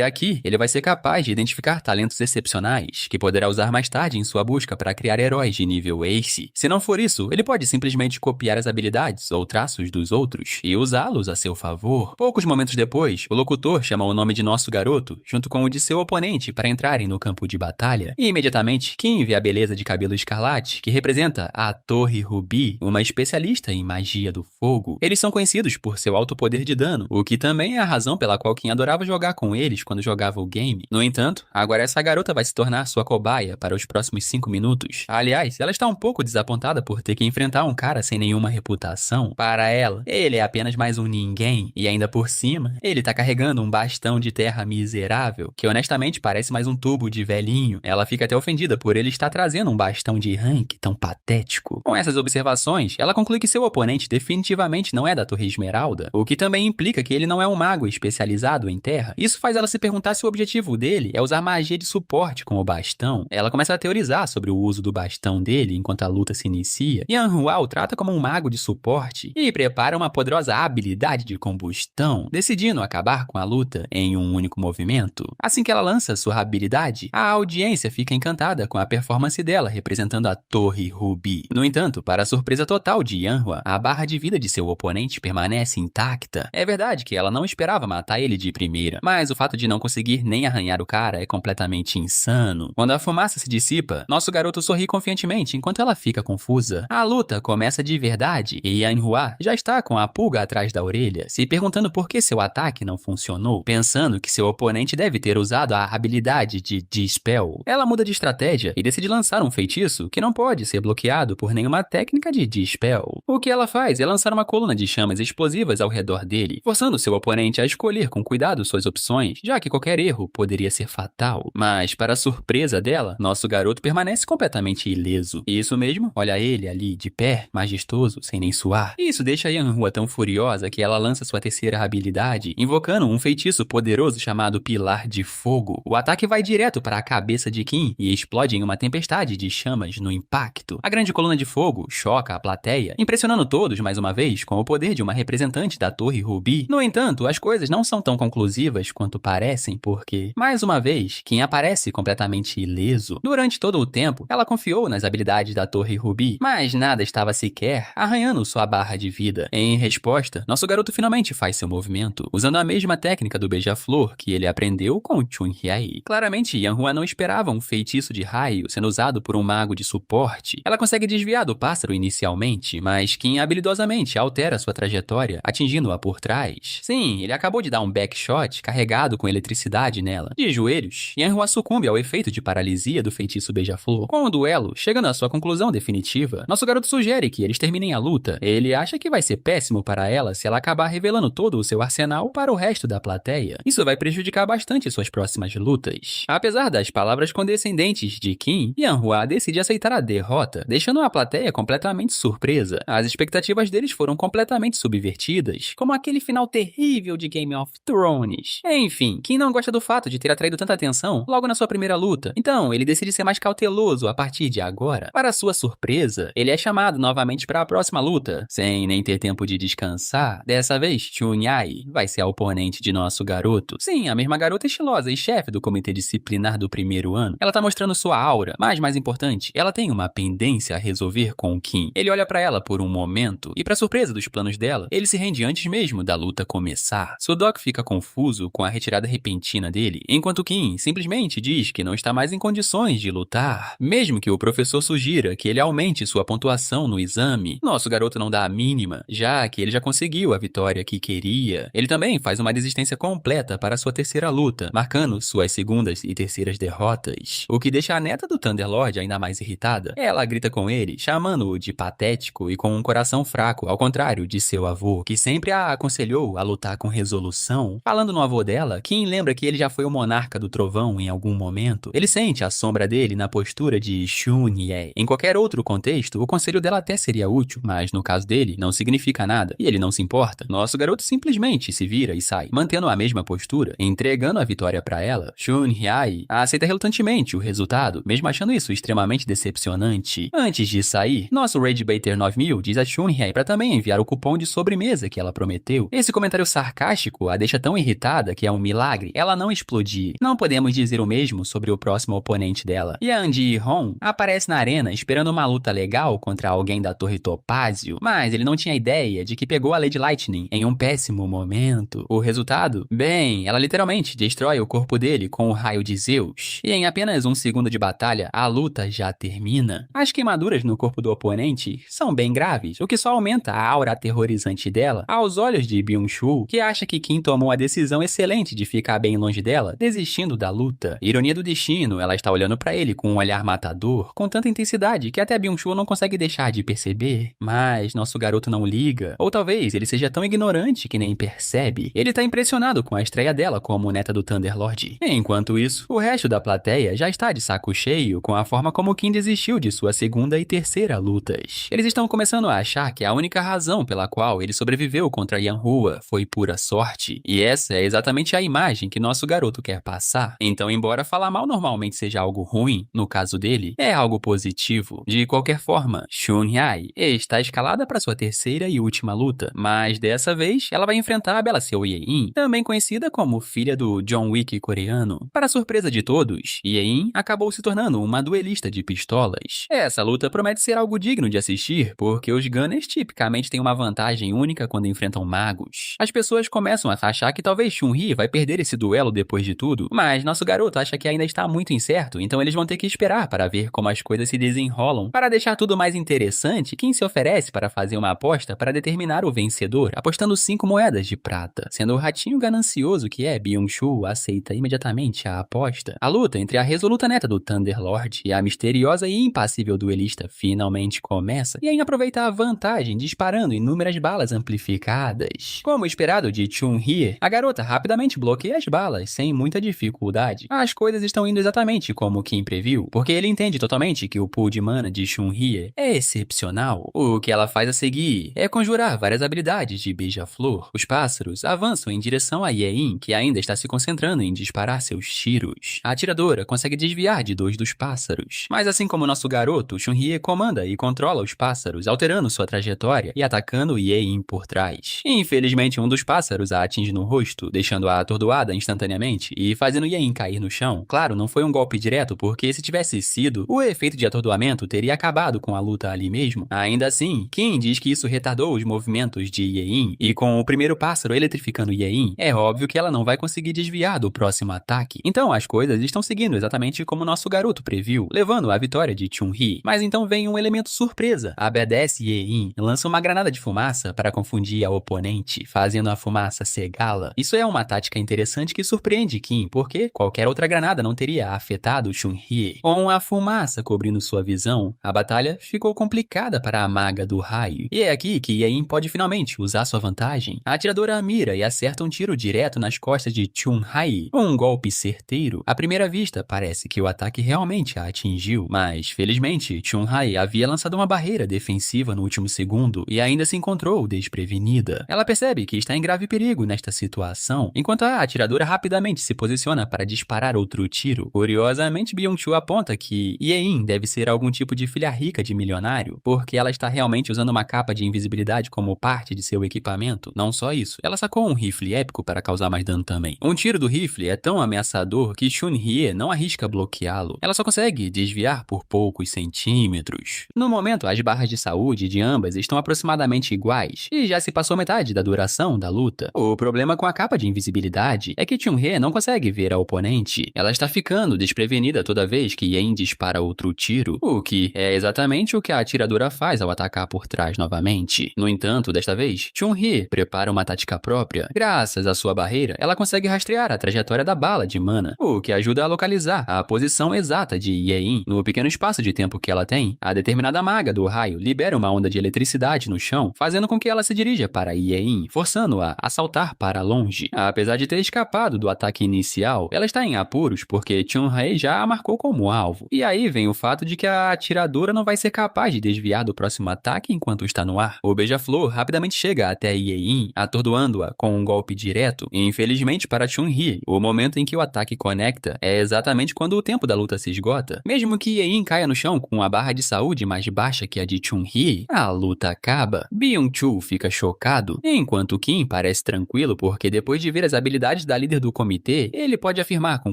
aqui ele vai ser capaz de identificar talentos excepcionais que poderá usar mais tarde em sua busca para criar heróis de nível Ace. Se não for isso, ele pode simplesmente copiar as habilidades ou traços dos outros e usá-los a seu favor. Poucos momentos depois, o locutor chama o nome de nosso garoto junto com o de seu oponente para entrarem no campo de batalha. E imediatamente, Kim vê a beleza de cabelo escarlate, que representa a Torre Rubi, uma especialista em magia do fogo. Eles são conhecidos por seu alto poder de dano, o que também é a razão pela qual Kim adorava jogar com eles quando jogava o game. No entanto, agora essa garota vai se tornar sua cobaia para os próximos 5 minutos. Aliás, ela está um pouco desapontada por ter que enfrentar um cara sem nenhuma reputação. Para ela, ele é apenas mais um ninguém, e ainda por cima, ele tá carregando um bastão de terra miserável, que honestamente parece mais um tubo de velhinho. Ela fica até ofendida por ele estar trazendo um bastão de rank tão patético. Com essas observações, ela conclui que seu oponente definitivamente não é da Torre Esmeralda, o que também implica que ele não é um mago especializado em terra. Isso faz ela se perguntar se o objetivo dele é usar magia de suporte com o bastão. Ela começa a teorizar sobre o uso do bastão dele enquanto a luta se inicia. Yan Hua o trata como um mago de suporte e prepara uma poderosa habilidade de combustão, decidindo acabar com a luta em um único movimento. Assim que ela lança sua habilidade, a audiência fica encantada com a performance dela representando a Torre Rubi. No entanto, para a surpresa total de Yan Hua, a barra de vida de seu oponente permanece intacta. É verdade que ela não esperava matar ele de primeira, mas o fato de não conseguir nem arranhar o cara é completamente insano. Quando a fumaça se dissipa, nosso garoto sorri confiantemente enquanto ela fica confusa. A luta começa de verdade e Yan Hua já está com a pulga atrás da orelha, se perguntando por que seu ataque não funcionou, pensando que seu oponente deve ter usado a habilidade de Dispel. Ela muda de estratégia e decide lançar um feitiço que não pode ser bloqueado por nenhuma técnica de Dispel. O que ela faz é lançar uma coluna de chamas explosivas ao redor dele, forçando seu oponente a escolher com cuidado suas opções, já que qualquer erro poderia ser fatal. Mas, para a surpresa dela, nosso garoto permanece completamente ileso. Isso mesmo, olha ele ali, de pé, majestoso, sem nem suar. Isso deixa Yan Hua tão furiosa que ela lança sua terceira habilidade, invocando um feitiço poderoso chamado Pilar de Fogo. O ataque vai direto para a cabeça de Kim e explode em uma tempestade de chamas no impacto. A grande coluna de fogo choca a plateia, impressionando impressionando todos mais uma vez com o poder de uma representante da Torre Ruby. No entanto, as coisas não são tão conclusivas quanto parecem, porque, mais uma vez, Kim aparece completamente ileso. Durante todo o tempo, ela confiou nas habilidades da Torre Ruby, mas nada estava sequer arranhando sua barra de vida. Em resposta, nosso garoto finalmente faz seu movimento, usando a mesma técnica do beija-flor que ele aprendeu com Chun-Hye. Claramente, Yanhua não esperava um feitiço de raio sendo usado por um mago de suporte. Ela consegue desviar do pássaro inicialmente, mas Kim habilidosamente altera sua trajetória, atingindo-a por trás. Sim, ele acabou de dar um backshot carregado com eletricidade nela. De joelhos, Yanhua sucumbe ao efeito de paralisia do feitiço beija-flor. Com o duelo chegando à sua conclusão definitiva, nosso garoto sugere que eles terminem a luta. Ele acha que vai ser péssimo para ela se ela acabar revelando todo o seu arsenal para o resto da plateia. Isso vai prejudicar bastante suas próximas lutas. Apesar das palavras condescendentes de Kim, Yanhua decide aceitar a derrota, deixando a plateia completamente surpresa. As expectativas deles foram completamente subvertidas, como aquele final terrível de Game of Thrones. Enfim, Kim não gosta do fato de ter atraído tanta atenção logo na sua primeira luta, então ele decide ser mais cauteloso a partir de agora. Para sua surpresa, ele é chamado novamente para a próxima luta, sem nem ter tempo de descansar. Dessa vez, Chun-Hye vai ser a oponente de nosso garoto. Sim, a mesma garota estilosa e chefe do comitê disciplinar do primeiro ano. Ela tá mostrando sua aura, mas mais importante, ela tem uma pendência a resolver com Kim. Ele olha para ela por um momento e, para surpresa dos planos dela, ele se rende antes mesmo da luta começar. Sudok fica confuso com a retirada repentina dele, enquanto Kim simplesmente diz que não está mais em condições de lutar, mesmo que o professor sugira que ele aumente sua pontuação no exame. Nosso garoto não dá a mínima, já que ele já conseguiu a vitória que queria. Ele também faz uma desistência completa para sua terceira luta, marcando suas segundas e terceiras derrotas, o que deixa a neta do Thunderlord ainda mais irritada. Ela grita com ele, chamando-o de patético e com um coração fraco, ao contrário de seu avô, que sempre a aconselhou a lutar com resolução. Falando no avô dela, Kim lembra que ele já foi o monarca do trovão em algum momento. Ele sente a sombra dele na postura de Chun-Hye. Em qualquer outro contexto, o conselho dela até seria útil, mas no caso dele, não significa nada, e ele não se importa. Nosso garoto simplesmente se vira e sai, mantendo a mesma postura, entregando a vitória para ela. Chun-Hye aceita relutantemente o resultado, mesmo achando isso extremamente decepcionante. Antes de sair, nosso Ragebaiter 9000 diz a Chun-Hye para também enviar o cupom de sobremesa que ela prometeu. Esse comentário sarcástico a deixa tão irritada que é um milagre ela não explodir. Não podemos dizer o mesmo sobre o próximo oponente dela. Yan Ji-hong aparece na arena esperando uma luta legal contra alguém da Torre Topázio, mas ele não tinha ideia de que pegou a Lady Lightning em um péssimo momento. O resultado? Bem, ela literalmente destrói o corpo dele com o raio de Zeus. E em apenas um segundo de batalha, a luta já termina. As queimaduras no corpo do oponente são bem graves, o que só aumenta a aura aterrorizante dela aos olhos de Byung-chul, que acha que Kim tomou a decisão excelente de ficar bem longe dela, desistindo da luta. Ironia do destino, ela está olhando pra ele com um olhar matador, com tanta intensidade que até Byung-chul não consegue deixar de perceber. Mas nosso garoto não liga, ou talvez ele seja tão ignorante que nem percebe. Ele tá impressionado com a estreia dela como neta do Thunderlord. Enquanto isso, o resto da plateia já está de saco cheio com a forma como Kim desistiu de sua segunda e terceira lutas. Eles estão começando a achar que a única razão pela qual ele sobreviveu contra Yanhua foi pura sorte. E essa é exatamente a imagem que nosso garoto quer passar. Então, embora falar mal normalmente seja algo ruim, no caso dele, é algo positivo. De qualquer forma, Chun-Hye está escalada para sua terceira e última luta, mas dessa vez ela vai enfrentar a Bella Seo Ye-in, também conhecida como filha do John Wick coreano. Para surpresa de todos, Ye-in acabou se tornando uma duelista de pistolas. Essa luta promete ser algo digno de assistir, porque os Gunners tipicamente têm uma vantagem única quando enfrentam magos. As pessoas começam a achar que talvez Chun-Hye vai perder esse duelo depois de tudo, mas nosso garoto acha que ainda está muito incerto, então eles vão ter que esperar para ver como as coisas se desenrolam. Para deixar tudo mais interessante, Kim se oferece para fazer uma aposta para determinar o vencedor, apostando 5 moedas de prata. Sendo o ratinho ganancioso que é, Byung-chul aceita imediatamente a aposta. A luta entre a resoluta neta do Thunderlord e a misteriosa e impassível duelista finalmente começa, e ainda aproveita a vantagem disparando inúmeras balas amplificadas. Como esperado de Chun-Hye, a garota rapidamente bloqueia as balas sem muita dificuldade. As coisas estão indo exatamente como Kim previu, porque ele entende totalmente que o pool de mana de Chun-Hye é excepcional. O que ela faz a seguir é conjurar várias habilidades de beija-flor. Os pássaros avançam em direção a Ye-in, que ainda está se concentrando em disparar seus tiros. A atiradora consegue desviar de 2 dos pássaros. Mas assim como nosso garoto, Chun-Hye comanda e controla os pássaros, alterando sua trajetória e atacando Ye-In por trás. Infelizmente, um dos pássaros a atinge no rosto, deixando-a atordoada instantaneamente e fazendo Ye-In cair no chão. Claro, não foi um golpe direto, porque se tivesse sido, o efeito de atordoamento teria acabado com a luta ali mesmo. Ainda assim, Kim diz que isso retardou os movimentos de Ye-In, e com o primeiro pássaro eletrificando Ye-In, é óbvio que ela não vai conseguir desviar do próximo ataque. Então as coisas estão seguindo exatamente como nosso garoto previu, levando à vitória de Chun-Hee. Mas então vem um elemento surpresa. A badass Ye-In lança uma granada de fumaça para confundir a oponente, fazendo a fumaça cegá-la. Isso é uma tática interessante que surpreende Kim, porque qualquer outra granada não teria afetado Chun-Hee. Com a fumaça cobrindo sua visão, a batalha ficou complicada para a maga do raio. E é aqui que Ye-In pode finalmente usar sua vantagem. A atiradora mira e acerta um tiro direto nas costas de Chun-Hee. Um golpe certeiro. À primeira vista, parece que o ataque realmente a atingiu, mas, felizmente, Chun-Hee havia lançado uma barreira defensiva no último segundo e ainda se encontrou desprevenida. Ela percebe que está em grave perigo nesta situação, enquanto a atiradora rapidamente se posiciona para disparar outro tiro. Curiosamente, Byung-Chul aponta que Ye-In deve ser algum tipo de filha rica de milionário, porque ela está realmente usando uma capa de invisibilidade como parte de seu equipamento. Não só isso, ela sacou um rifle épico para causar mais dano também. Um tiro do rifle é tão ameaçador que Chun-Hee não arrisca bloqueá-lo. Ela só consegue desviar por poucos centímetros. No momento, as barras de saúde de ambas estão aproximadamente iguais, e já se passou metade da duração da luta. O problema com a capa de invisibilidade é que Chun-Hee não consegue ver a oponente. Ela está ficando desprevenida toda vez que Ye-In dispara outro tiro, o que é exatamente o que a atiradora faz ao atacar por trás novamente. No entanto, desta vez, Chun-Hee prepara uma tática própria. Graças à sua barreira, ela consegue rastrear a trajetória da bala de mana, o que ajuda a localizar a posição exata de Ye-In. No pequeno espaço de tempo que ela tem, a determinada maga do raio libera uma onda de eletricidade no chão, fazendo com que ela se dirija para Ye-In, forçando-a a saltar para longe. Apesar de ter escapado do ataque inicial, ela está em apuros porque Chun-Hee já a marcou como alvo. E aí vem o fato de que a atiradora não vai ser capaz de desviar do próximo ataque enquanto está no ar. O beija-flor rapidamente chega até Ye-In, atordoando-a com um golpe direto. Infelizmente para Chun-Hee, o momento em que o ataque conecta é exatamente quando o tempo da luta se esgota. Mesmo que Ye-In caia no chão com a barra de saúde mais baixa que a de Chun-Hee, a luta acaba. Byung-Chul fica chocado, enquanto Kim parece tranquilo porque depois de ver as habilidades da líder do comitê, ele pode afirmar com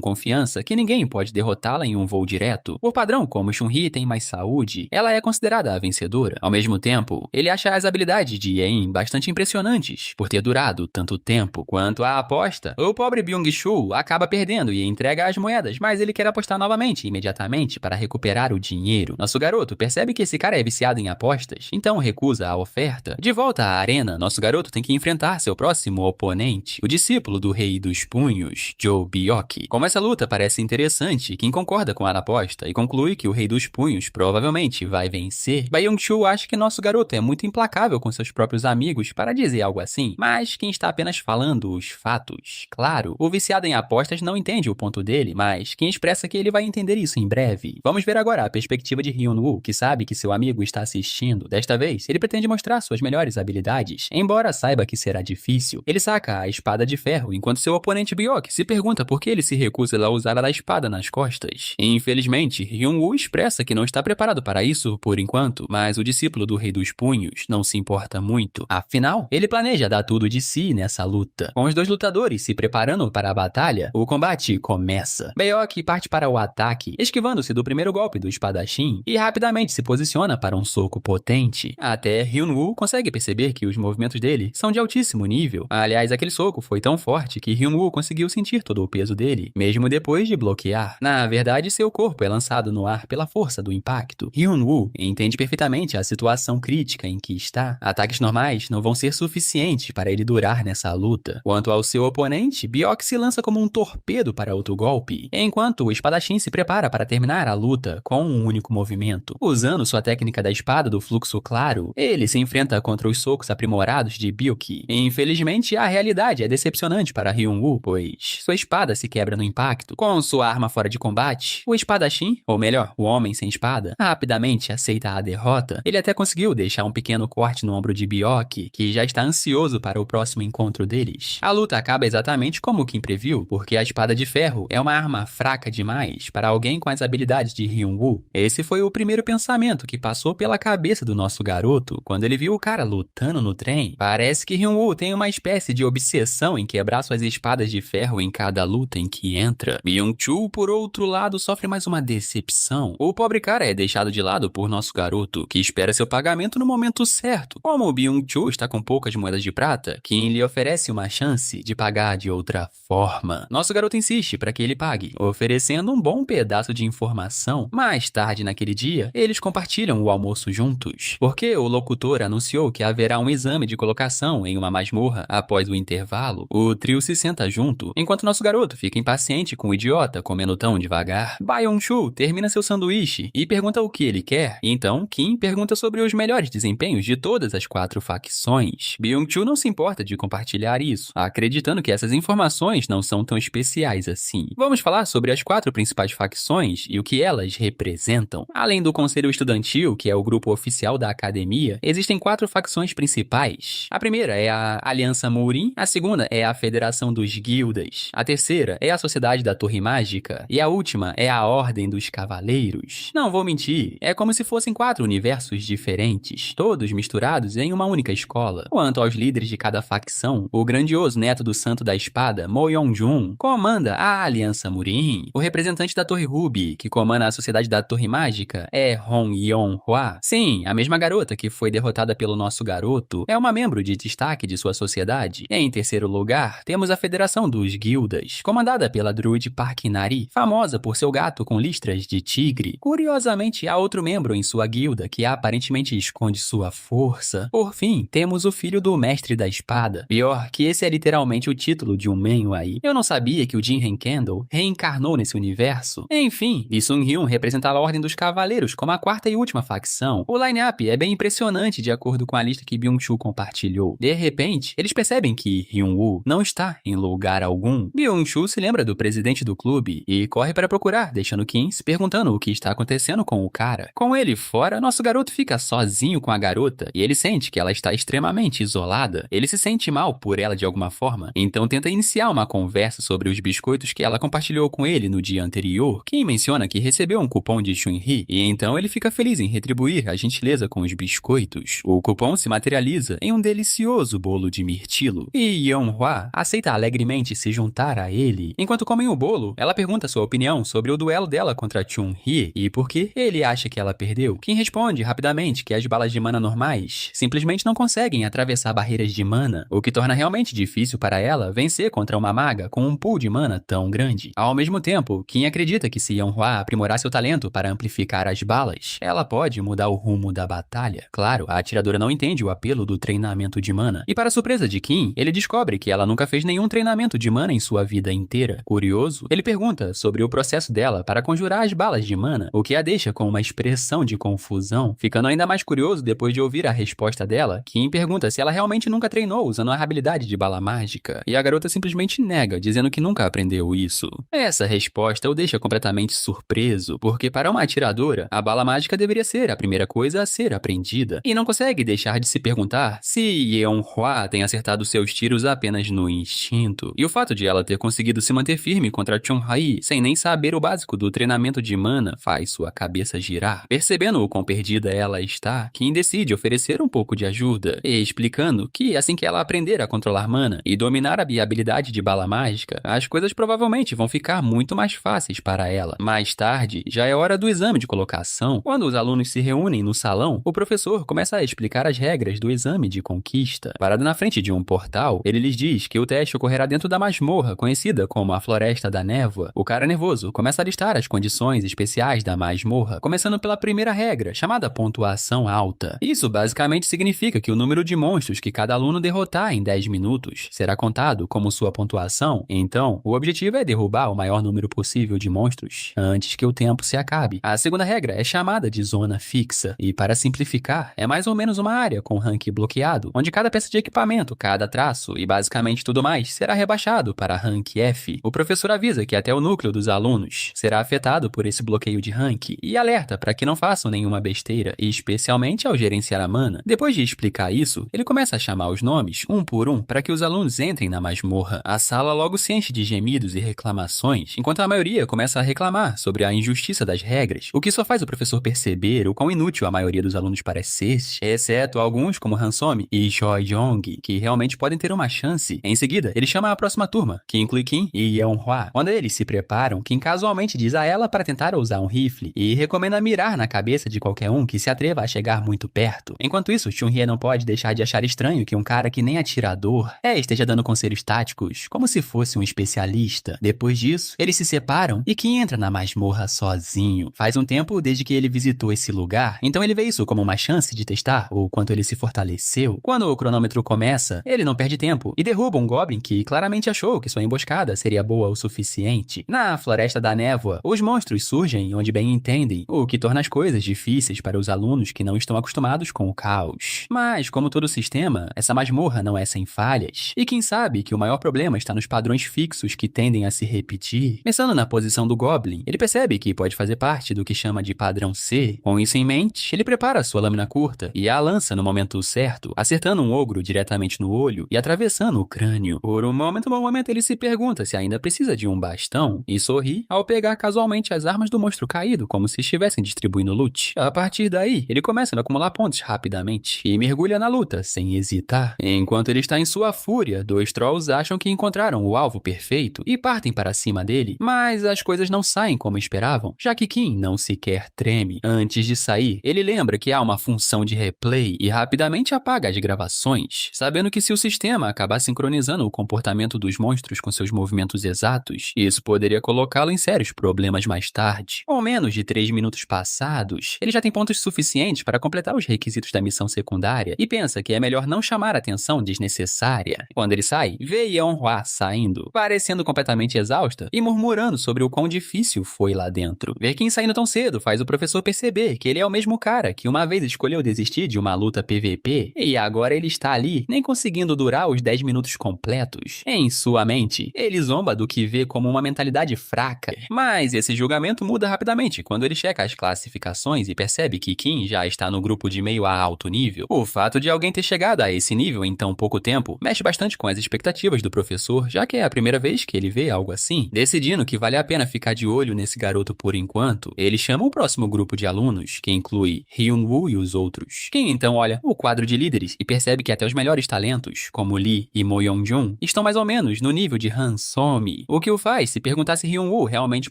confiança que ninguém pode derrotá-la em um voo direto. Por padrão, como Chun-Hee tem mais saúde, ela é considerada a vencedora. Ao mesmo tempo, ele acha as habilidades de Ye-In bastante impressionantes por ter durado tanto tempo. Quanto à aposta, o pobre Byung-Chul acaba perdendo e entrega as moedas, mas ele quer apostar novamente imediatamente para recuperar o dinheiro. Nosso garoto percebe que esse cara é viciado em apostas, então recusa a oferta. De volta à arena, nosso garoto tem que enfrentar seu próximo oponente, o discípulo do Rei dos Punhos, Joe Bioki. Como essa luta parece interessante, Kim concorda com a aposta e conclui que o Rei dos Punhos provavelmente vai vencer. Byung-Chul acha que nosso garoto é muito implacável com seus próprios amigos para dizer algo assim, mas Kim está apenas falando os fatos. Claro, o viciado em apostas não entende o ponto dele, mas Kim expressa que ele vai entender isso em breve. Vamos ver agora a perspectiva de Hyun-Woo, que sabe que seu amigo está assistindo. Desta vez, ele pretende mostrar suas melhores habilidades, embora saiba que será difícil. Ele saca a espada de ferro, enquanto seu oponente Bioki se pergunta por que ele se recusa a usar a espada nas costas. Infelizmente, Hyun-Woo expressa que não está preparado para isso por enquanto, mas o discípulo do Rei dos Punhos não se importa muito. Afinal, ele planeja dar tudo de si nessa luta. Com os dois lutadores se preparando para a batalha, o combate começa. Bioki parte para o ataque, esquivando-se do primeiro golpe do espadachim e rapidamente se posiciona para um soco potente. Até Hyun-Woo consegue perceber que os movimentos dele são de altíssimo nível. Aliás, aquele soco foi tão forte que Hyun-Woo conseguiu sentir todo o peso dele, mesmo depois de bloquear. Na verdade, seu corpo é lançado no ar pela força do impacto. Hyun-Woo entende perfeitamente a situação crítica em que está. Ataques normais não vão ser suficientes para ele durar nessa luta. Quanto ao seu oponente, Bioki se lança como um torpedo para outro golpe, enquanto o espadachim se prepara para terminar a luta com um único movimento. Usando sua técnica da espada do fluxo claro, ele se enfrenta contra os socos aprimorados de Bioki. Infelizmente, a realidade é decepcionante para Hyun-Woo, pois sua espada se quebra no impacto. Com sua arma fora de combate, o espadachim, ou melhor, o homem sem espada, rapidamente aceita a derrota. Ele até conseguiu deixar um pequeno corte no ombro de Bioki, que já está ansioso para o próximo encontro deles. A luta acaba exatamente como Kim previu, porque a espada de ferro é uma arma fraca demais para alguém com as habilidades de Hyun-Woo. Esse foi o primeiro pensamento que passou pela cabeça cabeça do nosso garoto quando ele viu o cara lutando no trem. Parece que Hyun-woo tem uma espécie de obsessão em quebrar suas espadas de ferro em cada luta em que entra. Byung-chul, por outro lado, sofre mais uma decepção. O pobre cara é deixado de lado por nosso garoto, que espera seu pagamento no momento certo. Como o Byung-chul está com poucas moedas de prata, Kim lhe oferece uma chance de pagar de outra forma. Nosso garoto insiste para que ele pague, oferecendo um bom pedaço de informação. Mais tarde naquele dia, eles compartilham o almoço juntos, porque o locutor anunciou que haverá um exame de colocação em uma masmorra após o intervalo. O trio se senta junto, enquanto nosso garoto fica impaciente com o idiota comendo tão devagar. Byung-chul termina seu sanduíche e pergunta o que ele quer. Então, Kim pergunta sobre os melhores desempenhos de todas as 4 facções. Byung-chul não se importa de compartilhar isso, acreditando que essas informações não são tão especiais assim. Vamos falar sobre as 4 principais facções e o que elas representam. Além do Conselho Estudantil, que é o grupo oficial da academia, existem 4 facções principais. A primeira é a Aliança Mourin, a segunda é a Federação dos Guildas, a terceira é a Sociedade da Torre Mágica e a última é a Ordem dos Cavaleiros. Não vou mentir, é como se fossem 4 universos diferentes, todos misturados em uma única escola. Quanto aos líderes de cada facção, o grandioso neto do Santo da Espada, Mo Yong-jun, comanda a Aliança Mourin. O representante da Torre Ruby, que comanda a Sociedade da Torre Mágica, é Hong Yeon-hwa. Sim, a mesma garota que foi derrotada pelo nosso garoto é uma membro de destaque de sua sociedade. Em terceiro lugar, temos a Federação dos Guildas, comandada pela druide Park Nari, famosa por seu gato com listras de tigre. Curiosamente, há outro membro em sua guilda que aparentemente esconde sua força. Por fim, temos o filho do Mestre da Espada. Pior que esse é literalmente o título de um menho aí. Eu não sabia que o Jin Henkendall reencarnou nesse universo. Enfim, Lee Sung-hyun representa a Ordem dos Cavaleiros como a 4ª e última facção. O line-up é bem impressionante de acordo com a lista que Byung-chul compartilhou. De repente, eles percebem que Hyun-woo não está em lugar algum. Byung-chul se lembra do presidente do clube e corre para procurar, deixando Kim se perguntando o que está acontecendo com o cara. Com ele fora, nosso garoto fica sozinho com a garota e ele sente que ela está extremamente isolada. Ele se sente mal por ela de alguma forma, então tenta iniciar uma conversa sobre os biscoitos que ela compartilhou com ele no dia anterior. Kim menciona que recebeu um cupom de Chun-Hee e então ele fica feliz em retribuir a gentileza com os biscoitos. O cupom se materializa em um delicioso bolo de mirtilo e Yeon-hwa aceita alegremente se juntar a ele. Enquanto comem o bolo, ela pergunta sua opinião sobre o duelo dela contra Chun-Hee e por que ele acha que ela perdeu. Kim responde rapidamente que as balas de mana normais simplesmente não conseguem atravessar barreiras de mana, o que torna realmente difícil para ela vencer contra uma maga com um pool de mana tão grande. Ao mesmo tempo, Kim acredita que se Yeon-hwa aprimorar seu talento para amplificar as balas, ela pode mudar o rumo da batalha. Claro, a atiradora não entende o apelo do treinamento de mana, e para surpresa de Kim, ele descobre que ela nunca fez nenhum treinamento de mana em sua vida inteira. Curioso, ele pergunta sobre o processo dela para conjurar as balas de mana, o que a deixa com uma expressão de confusão. Ficando ainda mais curioso depois de ouvir a resposta dela, Kim pergunta se ela realmente nunca treinou usando a habilidade de bala mágica, e a garota simplesmente nega, dizendo que nunca aprendeu isso. Essa resposta o deixa completamente surpreso, porque para uma atiradora, a bala mágica deveria ser a primeira coisa a ser aprendida, e não consegue deixar de se perguntar se Yeon-hwa tem acertado seus tiros apenas no instinto. E o fato de ela ter conseguido se manter firme contra Chun-Hee sem nem saber o básico do treinamento de mana faz sua cabeça girar. Percebendo o quão perdida ela está, Kim decide oferecer um pouco de ajuda, explicando que assim que ela aprender a controlar mana e dominar a habilidade de bala mágica, as coisas provavelmente vão ficar muito mais fáceis para ela. Mais tarde, já é hora do exame de colocação. Quando os alunos se reúnem no salão, o professor começa a explicar as regras do exame de conquista. Parado na frente de um portal, ele lhes diz que o teste ocorrerá dentro da masmorra, conhecida como a Floresta da Névoa. O cara nervoso começa a listar as condições especiais da masmorra, começando pela primeira regra, chamada pontuação alta. Isso basicamente significa que o número de monstros que cada aluno derrotar em 10 minutos será contado como sua pontuação. Então, o objetivo é derrubar o maior número possível de monstros antes que o tempo se acabe. A segunda regra é chamada de zona fixa, e para simplificar, é mais ou menos uma área com rank bloqueado, onde cada peça de equipamento, cada traço e basicamente tudo mais será rebaixado para rank F. O professor avisa que até o núcleo dos alunos será afetado por esse bloqueio de rank e alerta para que não façam nenhuma besteira, especialmente ao gerenciar a mana. Depois de explicar isso, ele começa a chamar os nomes, um por um, para que os alunos entrem na masmorra. A sala logo se enche de gemidos e reclamações, enquanto a maioria começa a reclamar sobre a injustiça das regras, o que só faz o professor perceber o quão inútil a maioria maioria dos alunos parece ser, exceto alguns como Hansomi e Choi Jong, que realmente podem ter uma chance. Em seguida, ele chama a próxima turma, que inclui Kim e Yeonhwa. Quando eles se preparam, Kim casualmente diz a ela para tentar usar um rifle e recomenda mirar na cabeça de qualquer um que se atreva a chegar muito perto. Enquanto isso, Chun-hye não pode deixar de achar estranho que um cara que nem atirador esteja dando conselhos táticos, como se fosse um especialista. Depois disso, eles se separam e Kim entra na masmorra sozinho. Faz um tempo desde que ele visitou esse lugar, então ele vê isso como uma chance de testar o quanto ele se fortaleceu. Quando o cronômetro começa, ele não perde tempo e derruba um Goblin que claramente achou que sua emboscada seria boa o suficiente. Na Floresta da Névoa, os monstros surgem onde bem entendem, o que torna as coisas difíceis para os alunos que não estão acostumados com o caos. Mas, como todo sistema, essa masmorra não é sem falhas. E quem sabe que o maior problema está nos padrões fixos que tendem a se repetir. Pensando na posição do Goblin, ele percebe que pode fazer parte do que chama de padrão C. Com isso em mente, ele prepara sua lâmina curta e a lança no momento certo, acertando um ogro diretamente no olho e atravessando o crânio. Por um momento, ele se pergunta se ainda precisa de um bastão e sorri ao pegar casualmente as armas do monstro caído, como se estivessem distribuindo loot. A partir daí, ele começa a acumular pontos rapidamente e mergulha na luta, sem hesitar. Enquanto ele está em sua fúria, dois trolls acham que encontraram o alvo perfeito e partem para cima dele, mas as coisas não saem como esperavam, já que Kim não sequer treme. Antes de sair, ele lembra que há uma função de replay e rapidamente apaga as gravações, sabendo que se o sistema acabar sincronizando o comportamento dos monstros com seus movimentos exatos, isso poderia colocá-lo em sérios problemas mais tarde. Com menos de 3 minutos passados, ele já tem pontos suficientes para completar os requisitos da missão secundária e pensa que é melhor não chamar atenção desnecessária. Quando ele sai, vê Yeonhwa saindo, parecendo completamente exausta e murmurando sobre o quão difícil foi lá dentro. Ver Kim saindo tão cedo faz o professor perceber que ele é o mesmo cara que uma vez escolheu desistir de uma luta PVP e agora ele está ali, nem conseguindo durar os 10 minutos completos. Em sua mente, ele zomba do que vê como uma mentalidade fraca, mas esse julgamento muda rapidamente quando ele checa as classificações e percebe que Kim já está no grupo de meio a alto nível. O fato de alguém ter chegado a esse nível em tão pouco tempo mexe bastante com as expectativas do professor, já que é a primeira vez que ele vê algo assim. Decidindo que vale a pena ficar de olho nesse garoto por enquanto, ele chama o próximo grupo de alunos, que inclui Hyun-woo e os outros. Kim então olha o quadro de líderes e percebe que até os melhores talentos, como Lee e Mo Yeon-jun, estão mais ou menos no nível de Hansomi, o que o faz se perguntar se Hyun-woo realmente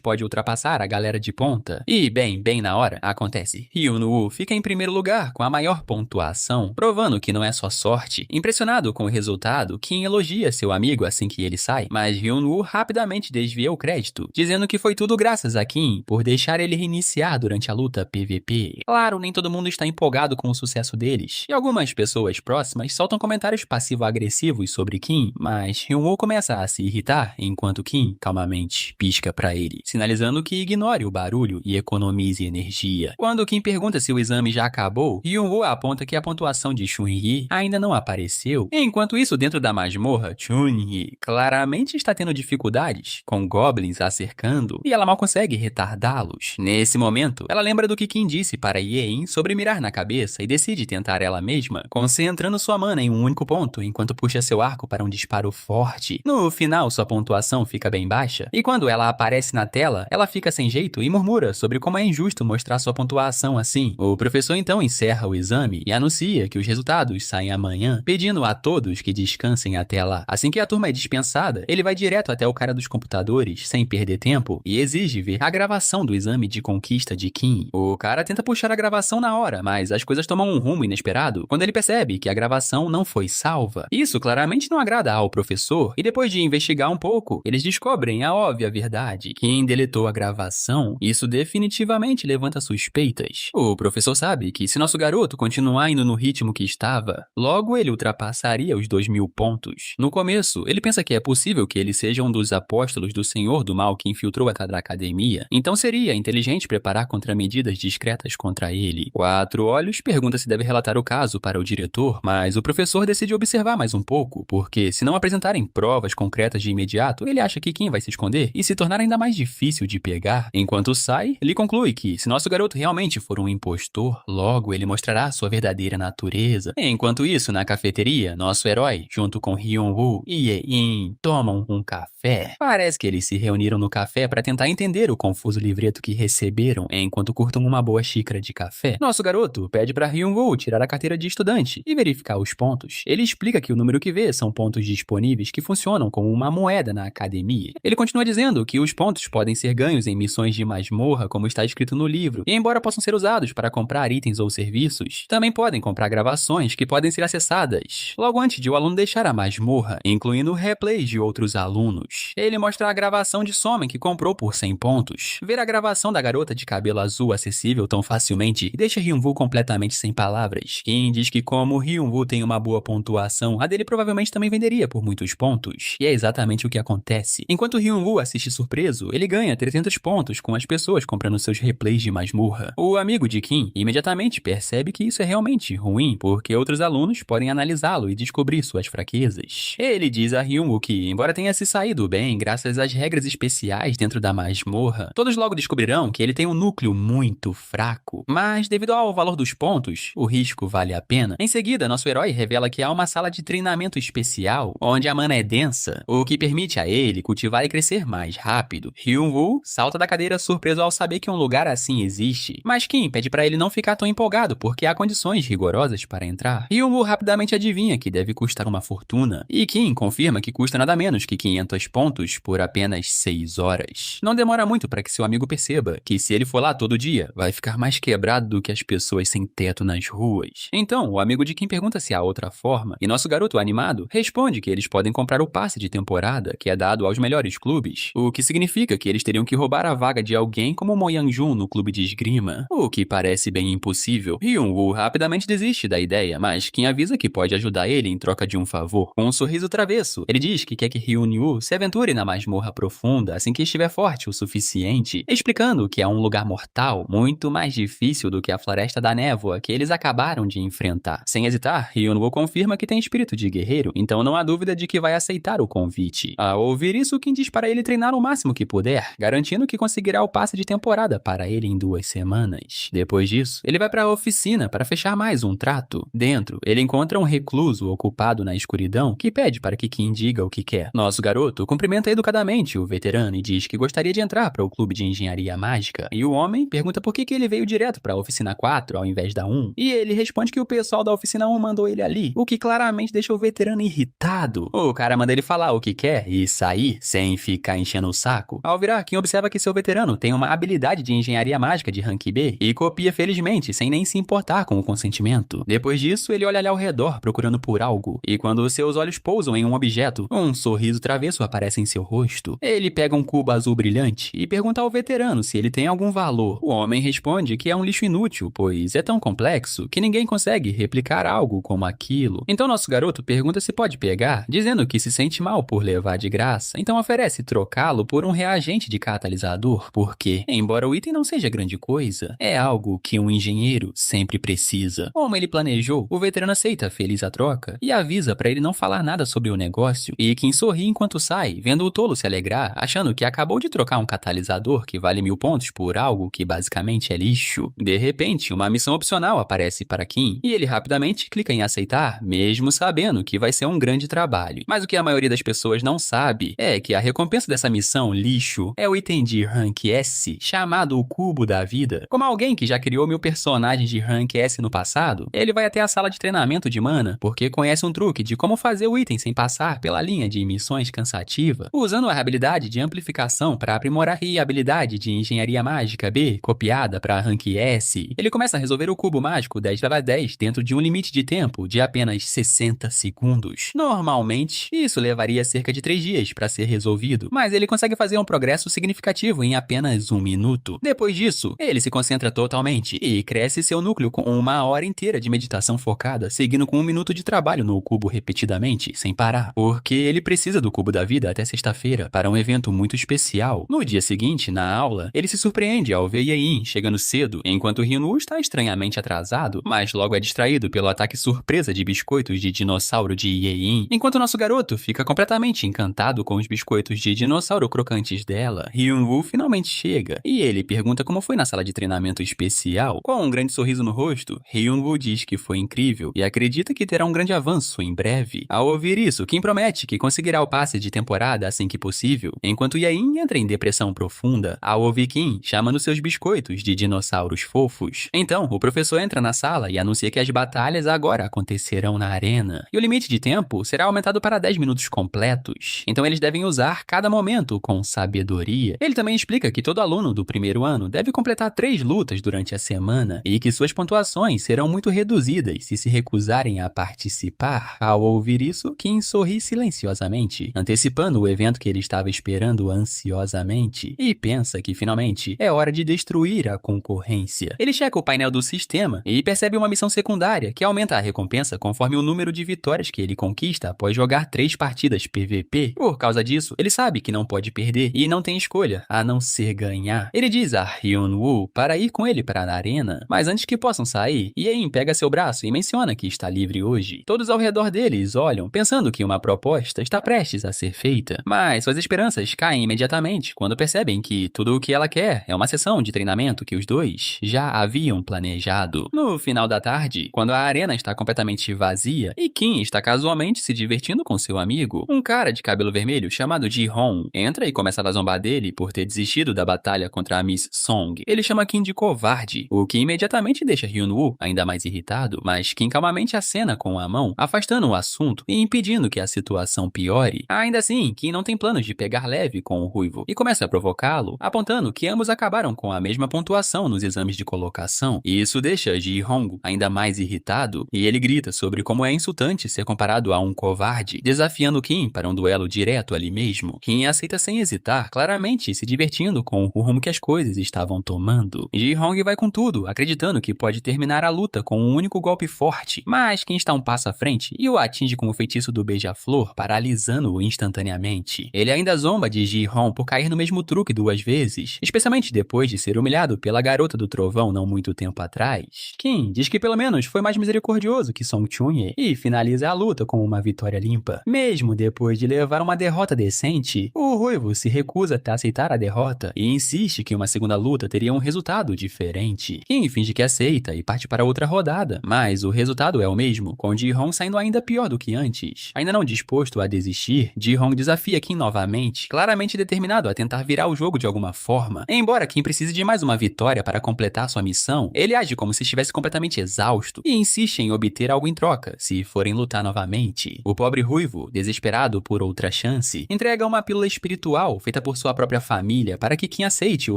pode ultrapassar a galera de ponta. E bem na hora, acontece. Hyun-woo fica em primeiro lugar com a maior pontuação, provando que não é só sorte. Impressionado com o resultado, Kim elogia seu amigo assim que ele sai, mas Hyun-woo rapidamente desvia o crédito, dizendo que foi tudo graças a Kim por deixar ele reiniciar durante a luta PVP. Claro, nem todo mundo está empolgado com o sucesso deles, e algumas pessoas próximas soltam comentários passivo-agressivos sobre Kim, mas Hyun-woo começa a se irritar enquanto Kim calmamente pisca pra ele, sinalizando que ignore o barulho e economize energia. Quando Kim pergunta se o exame já acabou, Hyun-woo aponta que a pontuação de Chun-hye ainda não apareceu. Enquanto isso, dentro da masmorra, Chun-hye claramente está tendo dificuldades, com goblins a cercando, e ela mal consegue retardá-los. Nesse momento, ela lembra do que Kim disse para Yein sobre mirar na cabeça e decide tentar ela mesma, concentrando sua mana em um único ponto, enquanto puxa seu arco para um disparo forte. No final, sua pontuação fica bem baixa, e quando ela aparece na tela, ela fica sem jeito e murmura sobre como é injusto mostrar sua pontuação assim. O professor então encerra o exame e anuncia que os resultados saem amanhã, pedindo a todos que descansem até lá. Assim que a turma é dispensada, ele vai direto até o cara dos computadores, sem perder tempo, e exige ver a gravação do exame de conquista de Kim. O cara tenta puxar a gravação na hora, mas as coisas tomam um rumo inesperado quando ele percebe que a gravação não foi salva. Isso claramente não agrada ao professor, e depois de investigar um pouco, eles descobrem a óbvia verdade. Kim deletou a gravação. Isso definitivamente levanta suspeitas. O professor sabe que se nosso garoto continuar indo no ritmo que estava, logo ele ultrapassaria os 2.000 pontos. No começo, ele pensa que é possível que ele seja um dos apóstolos do Senhor do Mal que infiltrou a academia, então seria inteligente preparar contramedidas discretas contra ele. Quatro Olhos pergunta se deve relatar o caso para o diretor, mas o professor decide observar mais um pouco, porque se não apresentarem provas concretas de imediato, ele acha que Kim vai se esconder e se tornar ainda mais difícil de pegar. Enquanto sai, ele conclui que se nosso garoto realmente for um impostor, logo ele mostrará sua verdadeira natureza. Enquanto isso, na cafeteria, nosso herói, junto com Hyun-woo e Yein, tomam um café. Parece que eles se reuniram no café para tentar entender o confuso livreto que receberam enquanto curtam uma boa xícara de café. café. Nosso garoto pede pra Hyun-woo tirar a carteira de estudante e verificar os pontos. Ele explica que o número que vê são pontos disponíveis que funcionam como uma moeda na academia. Ele continua dizendo que os pontos podem ser ganhos em missões de masmorra, como está escrito no livro, e embora possam ser usados para comprar itens ou serviços, também podem comprar gravações que podem ser acessadas logo antes de o aluno deixar a masmorra, incluindo replays de outros alunos. Ele mostra a gravação de Somen que comprou por 100 pontos. Ver a gravação da garota de cabelo azul acessível tão facilmente deixa Hyun-woo completamente sem palavras. Kim diz que como Hyun-woo tem uma boa pontuação, a dele provavelmente também venderia por muitos pontos. E é exatamente o que acontece. Enquanto Hyun-woo assiste surpreso, ele ganha 300 pontos com as pessoas comprando seus replays de masmorra. O amigo de Kim imediatamente percebe que isso é realmente ruim, porque outros alunos podem analisá-lo e descobrir suas fraquezas. Ele diz a Hyun-woo que, embora tenha se saído bem graças às regras especiais dentro da masmorra, todos logo descobrirão que ele tem um núcleo muito fraco. Mas, devido ao valor dos pontos, o risco vale a pena. Em seguida, nosso herói revela que há uma sala de treinamento especial, onde a mana é densa, o que permite a ele cultivar e crescer mais rápido. Hyun-woo salta da cadeira surpreso ao saber que um lugar assim existe, mas Kim pede pra ele não ficar tão empolgado, porque há condições rigorosas para entrar. Hyun-woo rapidamente adivinha que deve custar uma fortuna, e Kim confirma que custa nada menos que 500 pontos por apenas 6 horas. Não demora muito para que seu amigo perceba que se ele for lá todo dia, vai ficar mais quebrado do que as pessoas sem teto nas ruas. Então, o amigo de Kim pergunta se há outra forma, e nosso garoto animado responde que eles podem comprar o passe de temporada, que é dado aos melhores clubes, o que significa que eles teriam que roubar a vaga de alguém como Mo Yang-jun no clube de esgrima, o que parece bem impossível. Hyun-woo rapidamente desiste da ideia, mas Kim avisa que pode ajudar ele em troca de um favor. Com um sorriso travesso, ele diz que quer que Hyun-woo se aventure na masmorra profunda assim que estiver forte o suficiente, explicando que é um lugar mortal muito mais difícil do que a Floresta da Névoa que eles acabaram de enfrentar. Sem hesitar, Hyun-woo confirma que tem espírito de guerreiro, então não há dúvida de que vai aceitar o convite. Ao ouvir isso, Kim diz para ele treinar o máximo que puder, garantindo que conseguirá o passe de temporada para ele em 2 semanas. Depois disso, ele vai para a oficina para fechar mais um trato. Dentro, ele encontra um recluso ocupado na escuridão que pede para que Kim diga o que quer. Nosso garoto cumprimenta educadamente o veterano e diz que gostaria de entrar para o clube de engenharia mágica, e o homem pergunta por que ele veio direto para a oficina 4 ao invés da 1, e ele responde que o pessoal da oficina 1 mandou ele ali, o que claramente deixa o veterano irritado. O cara manda ele falar o que quer e sair sem ficar enchendo o saco. Ao virar, Kim observa que seu veterano tem uma habilidade de engenharia mágica de rank B e copia felizmente, sem nem se importar com o consentimento. Depois disso, ele olha ali ao redor procurando por algo, e quando seus olhos pousam em um objeto, um sorriso travesso aparece em seu rosto. Ele pega um cubo azul brilhante e pergunta ao veterano se ele tem algum valor. O homem responde que é um lixo inútil, pois é tão complexo que ninguém consegue replicar algo como aquilo. Então nosso garoto pergunta se pode pegar, dizendo que se sente mal por levar de graça, então oferece trocá-lo por um reagente de catalisador, porque, embora o item não seja grande coisa, é algo que um engenheiro sempre precisa. Como ele planejou, o veterano aceita feliz a troca e avisa para ele não falar nada sobre o negócio, e Kim sorri enquanto sai, vendo o tolo se alegrar, achando que acabou de trocar um catalisador que vale 1000 pontos por algo que basicamente é lixo. De repente, uma missão opcional aparece para Kim, e ele rapidamente clica em aceitar, mesmo sabendo que vai ser um grande trabalho. Mas o que a maioria das pessoas não sabe é que a recompensa dessa missão lixo é o item de rank S, chamado o Cubo da Vida. Como alguém que já criou 1000 personagens de rank S no passado, ele vai até a sala de treinamento de mana, porque conhece um truque de como fazer o item sem passar pela linha de missões cansativa, usando a habilidade de amplificação para aprimorar e a habilidade de engenharia mágica B, copiada para rank S. Ele começa a resolver o cubo mágico 10/10 dentro de um limite de tempo de apenas 60 segundos. Normalmente, isso levaria cerca de 3 dias para ser resolvido, mas ele consegue fazer um progresso significativo em apenas 1 minuto. Depois disso, ele se concentra totalmente e cresce seu núcleo com 1 hora inteira de meditação focada, seguindo com 1 minuto de trabalho no cubo repetidamente, sem parar, porque ele precisa do cubo da vida até sexta-feira para um evento muito especial. No dia seguinte, na aula, ele se surpreende ao ver Yein chegando cedo, enquanto Hyun-woo está estranhamente atrasado, mas logo é distraído pelo ataque surpresa de biscoitos de dinossauro de Yein. Enquanto nosso garoto fica completamente encantado com os biscoitos de dinossauro crocantes dela, Hyun-woo finalmente chega, e ele pergunta como foi na sala de treinamento especial. Com um grande sorriso no rosto, Hyun-woo diz que foi incrível e acredita que terá um grande avanço em breve. Ao ouvir isso, Kim promete que conseguirá o passe de temporada assim que possível, enquanto Yein entra em depressão profunda ao ouvir Kim chamando seus biscoitos de dinossauros fofos. elfos. Então, o professor entra na sala e anuncia que as batalhas agora acontecerão na arena. E o limite de tempo será aumentado para 10 minutos completos. Então eles devem usar cada momento com sabedoria. Ele também explica que todo aluno do primeiro ano deve completar 3 lutas durante a semana e que suas pontuações serão muito reduzidas se recusarem a participar. Ao ouvir isso, Kim sorri silenciosamente, antecipando o evento que ele estava esperando ansiosamente, e pensa que finalmente é hora de destruir a concorrência. Ele checa o painel do sistema e percebe uma missão secundária que aumenta a recompensa conforme o número de vitórias que ele conquista após jogar 3 partidas PVP. Por causa disso, ele sabe que não pode perder e não tem escolha a não ser ganhar. Ele diz a Hyun-woo para ir com ele para a arena, mas antes que possam sair, Yein pega seu braço e menciona que está livre hoje. Todos ao redor deles olham, pensando que uma proposta está prestes a ser feita, mas suas esperanças caem imediatamente quando percebem que tudo o que ela quer é uma sessão de treinamento que os dois já haviam planejado. No final da tarde, quando a arena está completamente vazia e Kim está casualmente se divertindo com seu amigo, um cara de cabelo vermelho chamado Ji-hong entra e começa a zombar dele por ter desistido da batalha contra a Miss Song. Ele chama Kim de covarde, o que imediatamente deixa Hyun-woo ainda mais irritado, mas Kim calmamente acena com a mão, afastando o assunto e impedindo que a situação piore. Ainda assim, Kim não tem planos de pegar leve com o ruivo e começa a provocá-lo, apontando que ambos acabaram com a mesma pontuação nos exames de colocação. E isso deixa Ji-hong ainda mais irritado e ele grita sobre como é insultante ser comparado a um covarde, desafiando Kim para um duelo direto ali mesmo. Kim aceita sem hesitar, claramente se divertindo com o rumo que as coisas estavam tomando. Ji-hong vai com tudo, acreditando que pode terminar a luta com um único golpe forte, mas Kim está um passo à frente e o atinge com o feitiço do beija-flor, paralisando-o instantaneamente. Ele ainda zomba de Ji-hong por cair no mesmo truque 2 vezes, especialmente depois de ser humilhado pela garota do trovão não muito tempo atrás. Kim diz que pelo menos foi mais misericordioso que Song Chunye e finaliza a luta com uma vitória limpa. Mesmo depois de levar uma derrota decente, o ruivo se recusa a aceitar a derrota e insiste que uma segunda luta teria um resultado diferente. Kim finge que aceita e parte para outra rodada, mas o resultado é o mesmo, com Ji-hong saindo ainda pior do que antes. Ainda não disposto a desistir, Ji-hong desafia Kim novamente, claramente determinado a tentar virar o jogo de alguma forma. Embora Kim precise de mais uma vitória para completar sua missão, ele age como se estivesse completamente exausto e insiste em obter algo em troca, se forem lutar novamente. O pobre ruivo, desesperado por outra chance, entrega uma pílula espiritual feita por sua própria família para que Kim aceite o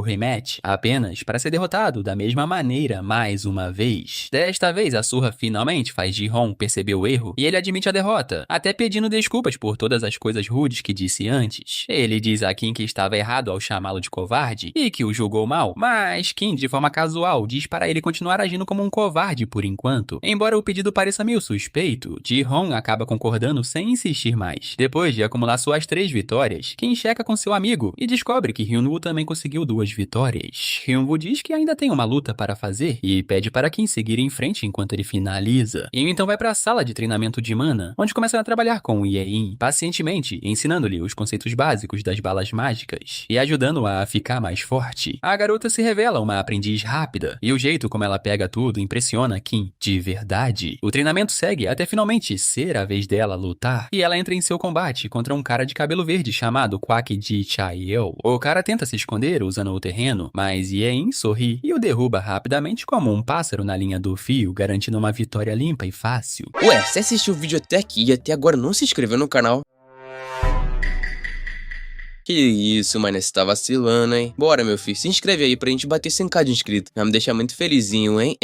rematch, apenas para ser derrotado da mesma maneira mais uma vez. Desta vez, a surra finalmente faz Ji-hong perceber o erro e ele admite a derrota, até pedindo desculpas por todas as coisas rudes que disse antes. Ele diz a Kim que estava errado ao chamá-lo de covarde e que o julgou mal, mas Kim, de forma casual, diz para ele continuar agindo como um covarde por enquanto. Embora o pedido pareça meio suspeito, Ji-hong acaba concordando sem insistir mais. Depois de acumular suas 3 vitórias, Kim checa com seu amigo e descobre que Hyun-woo também conseguiu 2 vitórias. Hyun-woo diz que ainda tem uma luta para fazer e pede para Kim seguir em frente enquanto ele finaliza. E então vai para a sala de treinamento de mana, onde começa a trabalhar com Yein, pacientemente ensinando-lhe os conceitos básicos das balas mágicas e ajudando-a a ficar mais forte. A garota se revela uma aprendiz rápida e o jeito como ela pega tudo impressiona Kim de verdade. O treinamento segue até finalmente ser a vez dela lutar e ela entra em seu combate contra um cara de cabelo verde chamado Kwak Ji Chaeol. O cara tenta se esconder usando o terreno, mas Yein sorri e o derruba rapidamente como um pássaro na linha do fio, garantindo uma vitória limpa e fácil. Ué, você assistiu o vídeo até aqui e até agora não se inscreveu no canal? Que isso, mano, você tá vacilando, hein? Bora, meu filho, se inscreve aí pra gente bater 100k de inscrito. Vai me deixar muito felizinho, hein?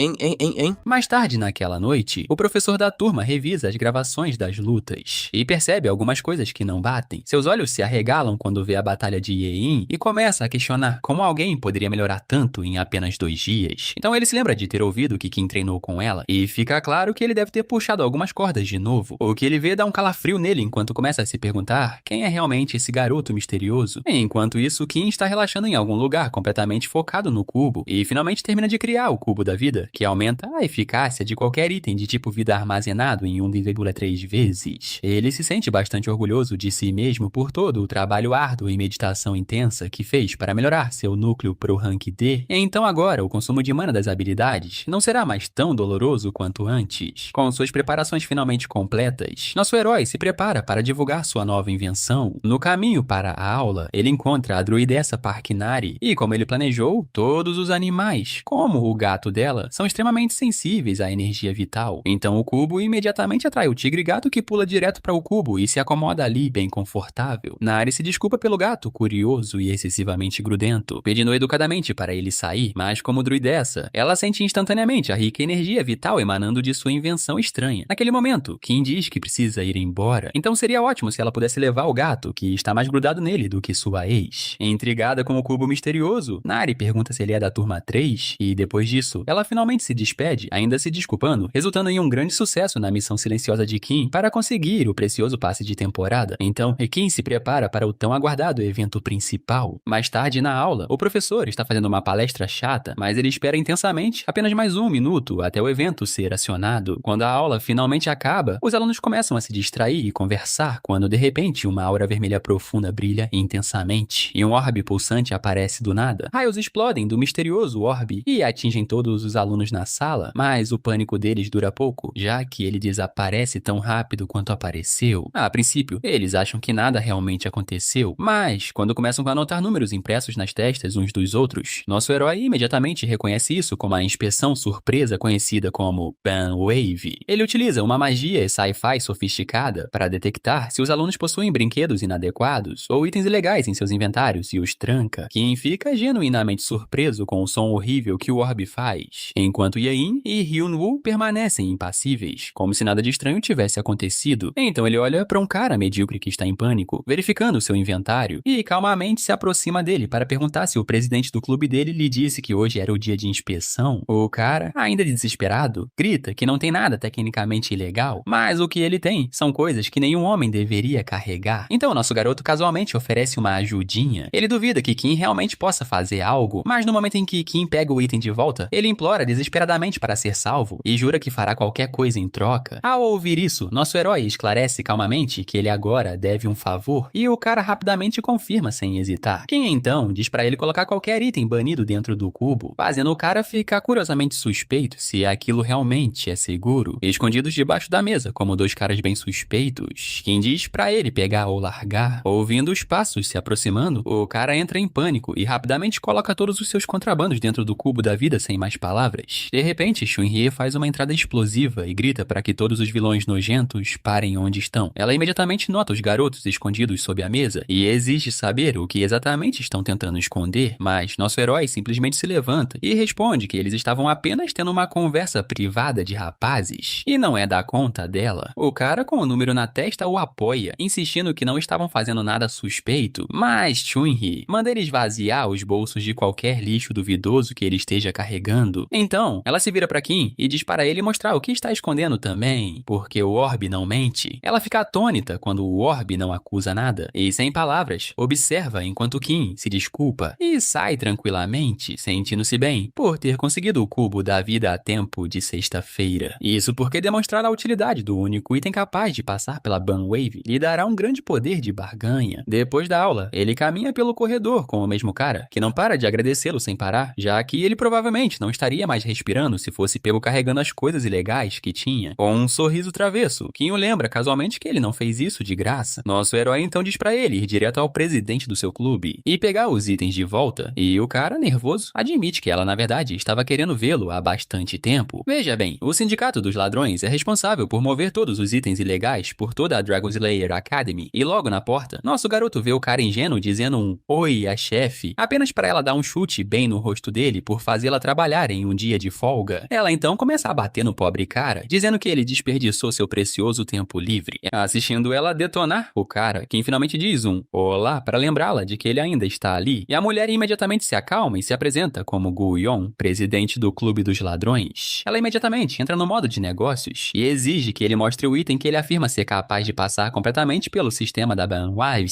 Mais tarde naquela noite, o professor da turma revisa as gravações das lutas e percebe algumas coisas que não batem. Seus olhos se arregalam quando vê a batalha de Yein e começa a questionar como alguém poderia melhorar tanto em apenas 2 dias. Então ele se lembra de ter ouvido que Kim treinou com ela e fica claro que ele deve ter puxado algumas cordas de novo. O que ele vê dá um calafrio nele enquanto começa a se perguntar quem é realmente esse garoto misterioso. Enquanto isso, Kim está relaxando em algum lugar completamente focado no cubo e finalmente termina de criar o cubo da vida, que aumenta a eficácia de qualquer item de tipo vida armazenado em 1,3 vezes. Ele se sente bastante orgulhoso de si mesmo por todo o trabalho árduo e meditação intensa que fez para melhorar seu núcleo pro rank D. Então agora, o consumo de mana das habilidades não será mais tão doloroso quanto antes. Com suas preparações finalmente completas, nosso herói se prepara para divulgar sua nova invenção. No caminho para a aula, ele encontra a druidessa Parkinari e, como ele planejou, todos os animais, como o gato dela, são extremamente sensíveis à energia vital. Então o cubo imediatamente atrai o tigre-gato que pula direto para o cubo e se acomoda ali bem confortável. Nari se desculpa pelo gato, curioso e excessivamente grudento, pedindo educadamente para ele sair, mas como druidessa, ela sente instantaneamente a rica energia vital emanando de sua invenção estranha. Naquele momento, Kim diz que precisa ir embora, então seria ótimo se ela pudesse levar o gato, que está mais grudado nele do que sua ex. Intrigada com o cubo misterioso, Nari pergunta se ele é da turma 3, e depois disso, ela finalmente se despede, ainda se desculpando, resultando em um grande sucesso na missão silenciosa de Kim para conseguir o precioso passe de temporada. Então, Kim se prepara para o tão aguardado evento principal. Mais tarde, na aula, o professor está fazendo uma palestra chata, mas ele espera intensamente apenas mais um minuto até o evento ser acionado. Quando a aula finalmente acaba, os alunos começam a se distrair e conversar quando, de repente, uma aura vermelha profunda brilha intensamente e um orbe pulsante aparece do nada. Raios explodem do misterioso orbe e atingem todos os alunos na sala, mas o pânico deles dura pouco, já que ele desaparece tão rápido quanto apareceu. A princípio, eles acham que nada realmente aconteceu, mas quando começam a anotar números impressos nas testas uns dos outros, nosso herói imediatamente reconhece isso como a inspeção surpresa conhecida como Banwave. Ele utiliza uma magia sci-fi sofisticada para detectar se os alunos possuem brinquedos inadequados ou itens ilegais em seus inventários e os tranca. Quem fica genuinamente surpreso com o som horrível que o orbe faz, enquanto Yein e Hyun-woo permanecem impassíveis, como se nada de estranho tivesse acontecido. Então ele olha para um cara medíocre que está em pânico, verificando seu inventário, e calmamente se aproxima dele para perguntar se o presidente do clube dele lhe disse que hoje era o dia de inspeção. O cara, ainda desesperado, grita que não tem nada tecnicamente ilegal, mas o que ele tem são coisas que nenhum homem deveria carregar. Então nosso garoto casualmente oferece uma ajudinha. Ele duvida que Kim realmente possa fazer algo, mas no momento em que Kim pega o item de volta, ele implora desesperadamente para ser salvo e jura que fará qualquer coisa em troca. Ao ouvir isso, nosso herói esclarece calmamente que ele agora deve um favor e o cara rapidamente confirma sem hesitar. Kim então diz para ele colocar qualquer item banido dentro do cubo, fazendo o cara ficar curiosamente suspeito se aquilo realmente é seguro, escondidos debaixo da mesa como dois caras bem suspeitos. Kim diz para ele pegar ou largar. Ouvindo os passos se aproximando, o cara entra em pânico e rapidamente coloca todos os seus contrabandos dentro do cubo da vida sem mais palavras. De repente, Chun-Hye faz uma entrada explosiva e grita para que todos os vilões nojentos parem onde estão. Ela imediatamente nota os garotos escondidos sob a mesa e exige saber o que exatamente estão tentando esconder, mas nosso herói simplesmente se levanta e responde que eles estavam apenas tendo uma conversa privada de rapazes e não é da conta dela. O cara com o número na testa o apoia, insistindo que não estavam fazendo nada suspeito, mas Chun-Hye manda ele esvaziar os bolsos de qualquer lixo duvidoso que ele esteja carregando. Então, ela se vira pra Kim e diz para ele mostrar o que está escondendo também, porque o orbe não mente. Ela fica atônita quando o orbe não acusa nada e, sem palavras, observa enquanto Kim se desculpa e sai tranquilamente, sentindo-se bem por ter conseguido o cubo da vida a tempo de sexta-feira. Isso porque demonstrar a utilidade do único item capaz de passar pela Banwave lhe dará um grande poder de barganha. Depois da aula, ele caminha pelo corredor com o mesmo cara, que não para de agradecê-lo sem parar, já que ele provavelmente não estaria mais respirando se fosse pego carregando as coisas ilegais que tinha. Com um sorriso travesso, Kim o lembra casualmente que ele não fez isso de graça. Nosso herói então diz pra ele ir direto ao presidente do seu clube e pegar os itens de volta, e o cara, nervoso, admite que ela na verdade estava querendo vê-lo há bastante tempo. Veja bem, o sindicato dos ladrões é responsável por mover todos os itens ilegais por toda a Dragon Slayer Academy, e logo na porta, nosso garoto vê o cara ingênuo dizendo um "Oi, a chefe", apenas para ela dar um chute bem no rosto dele por fazê-la trabalhar em um dia de folga. Ela então começa a bater no pobre cara, dizendo que ele desperdiçou seu precioso tempo livre, assistindo ela detonar o cara, quem finalmente diz um "Olá" para lembrá-la de que ele ainda está ali, e a mulher imediatamente se acalma e se apresenta como Gu-Yon, presidente do clube dos ladrões. Ela imediatamente entra no modo de negócios e exige que ele mostre o item que ele afirma ser capaz de passar completamente pelo sistema da Banwave.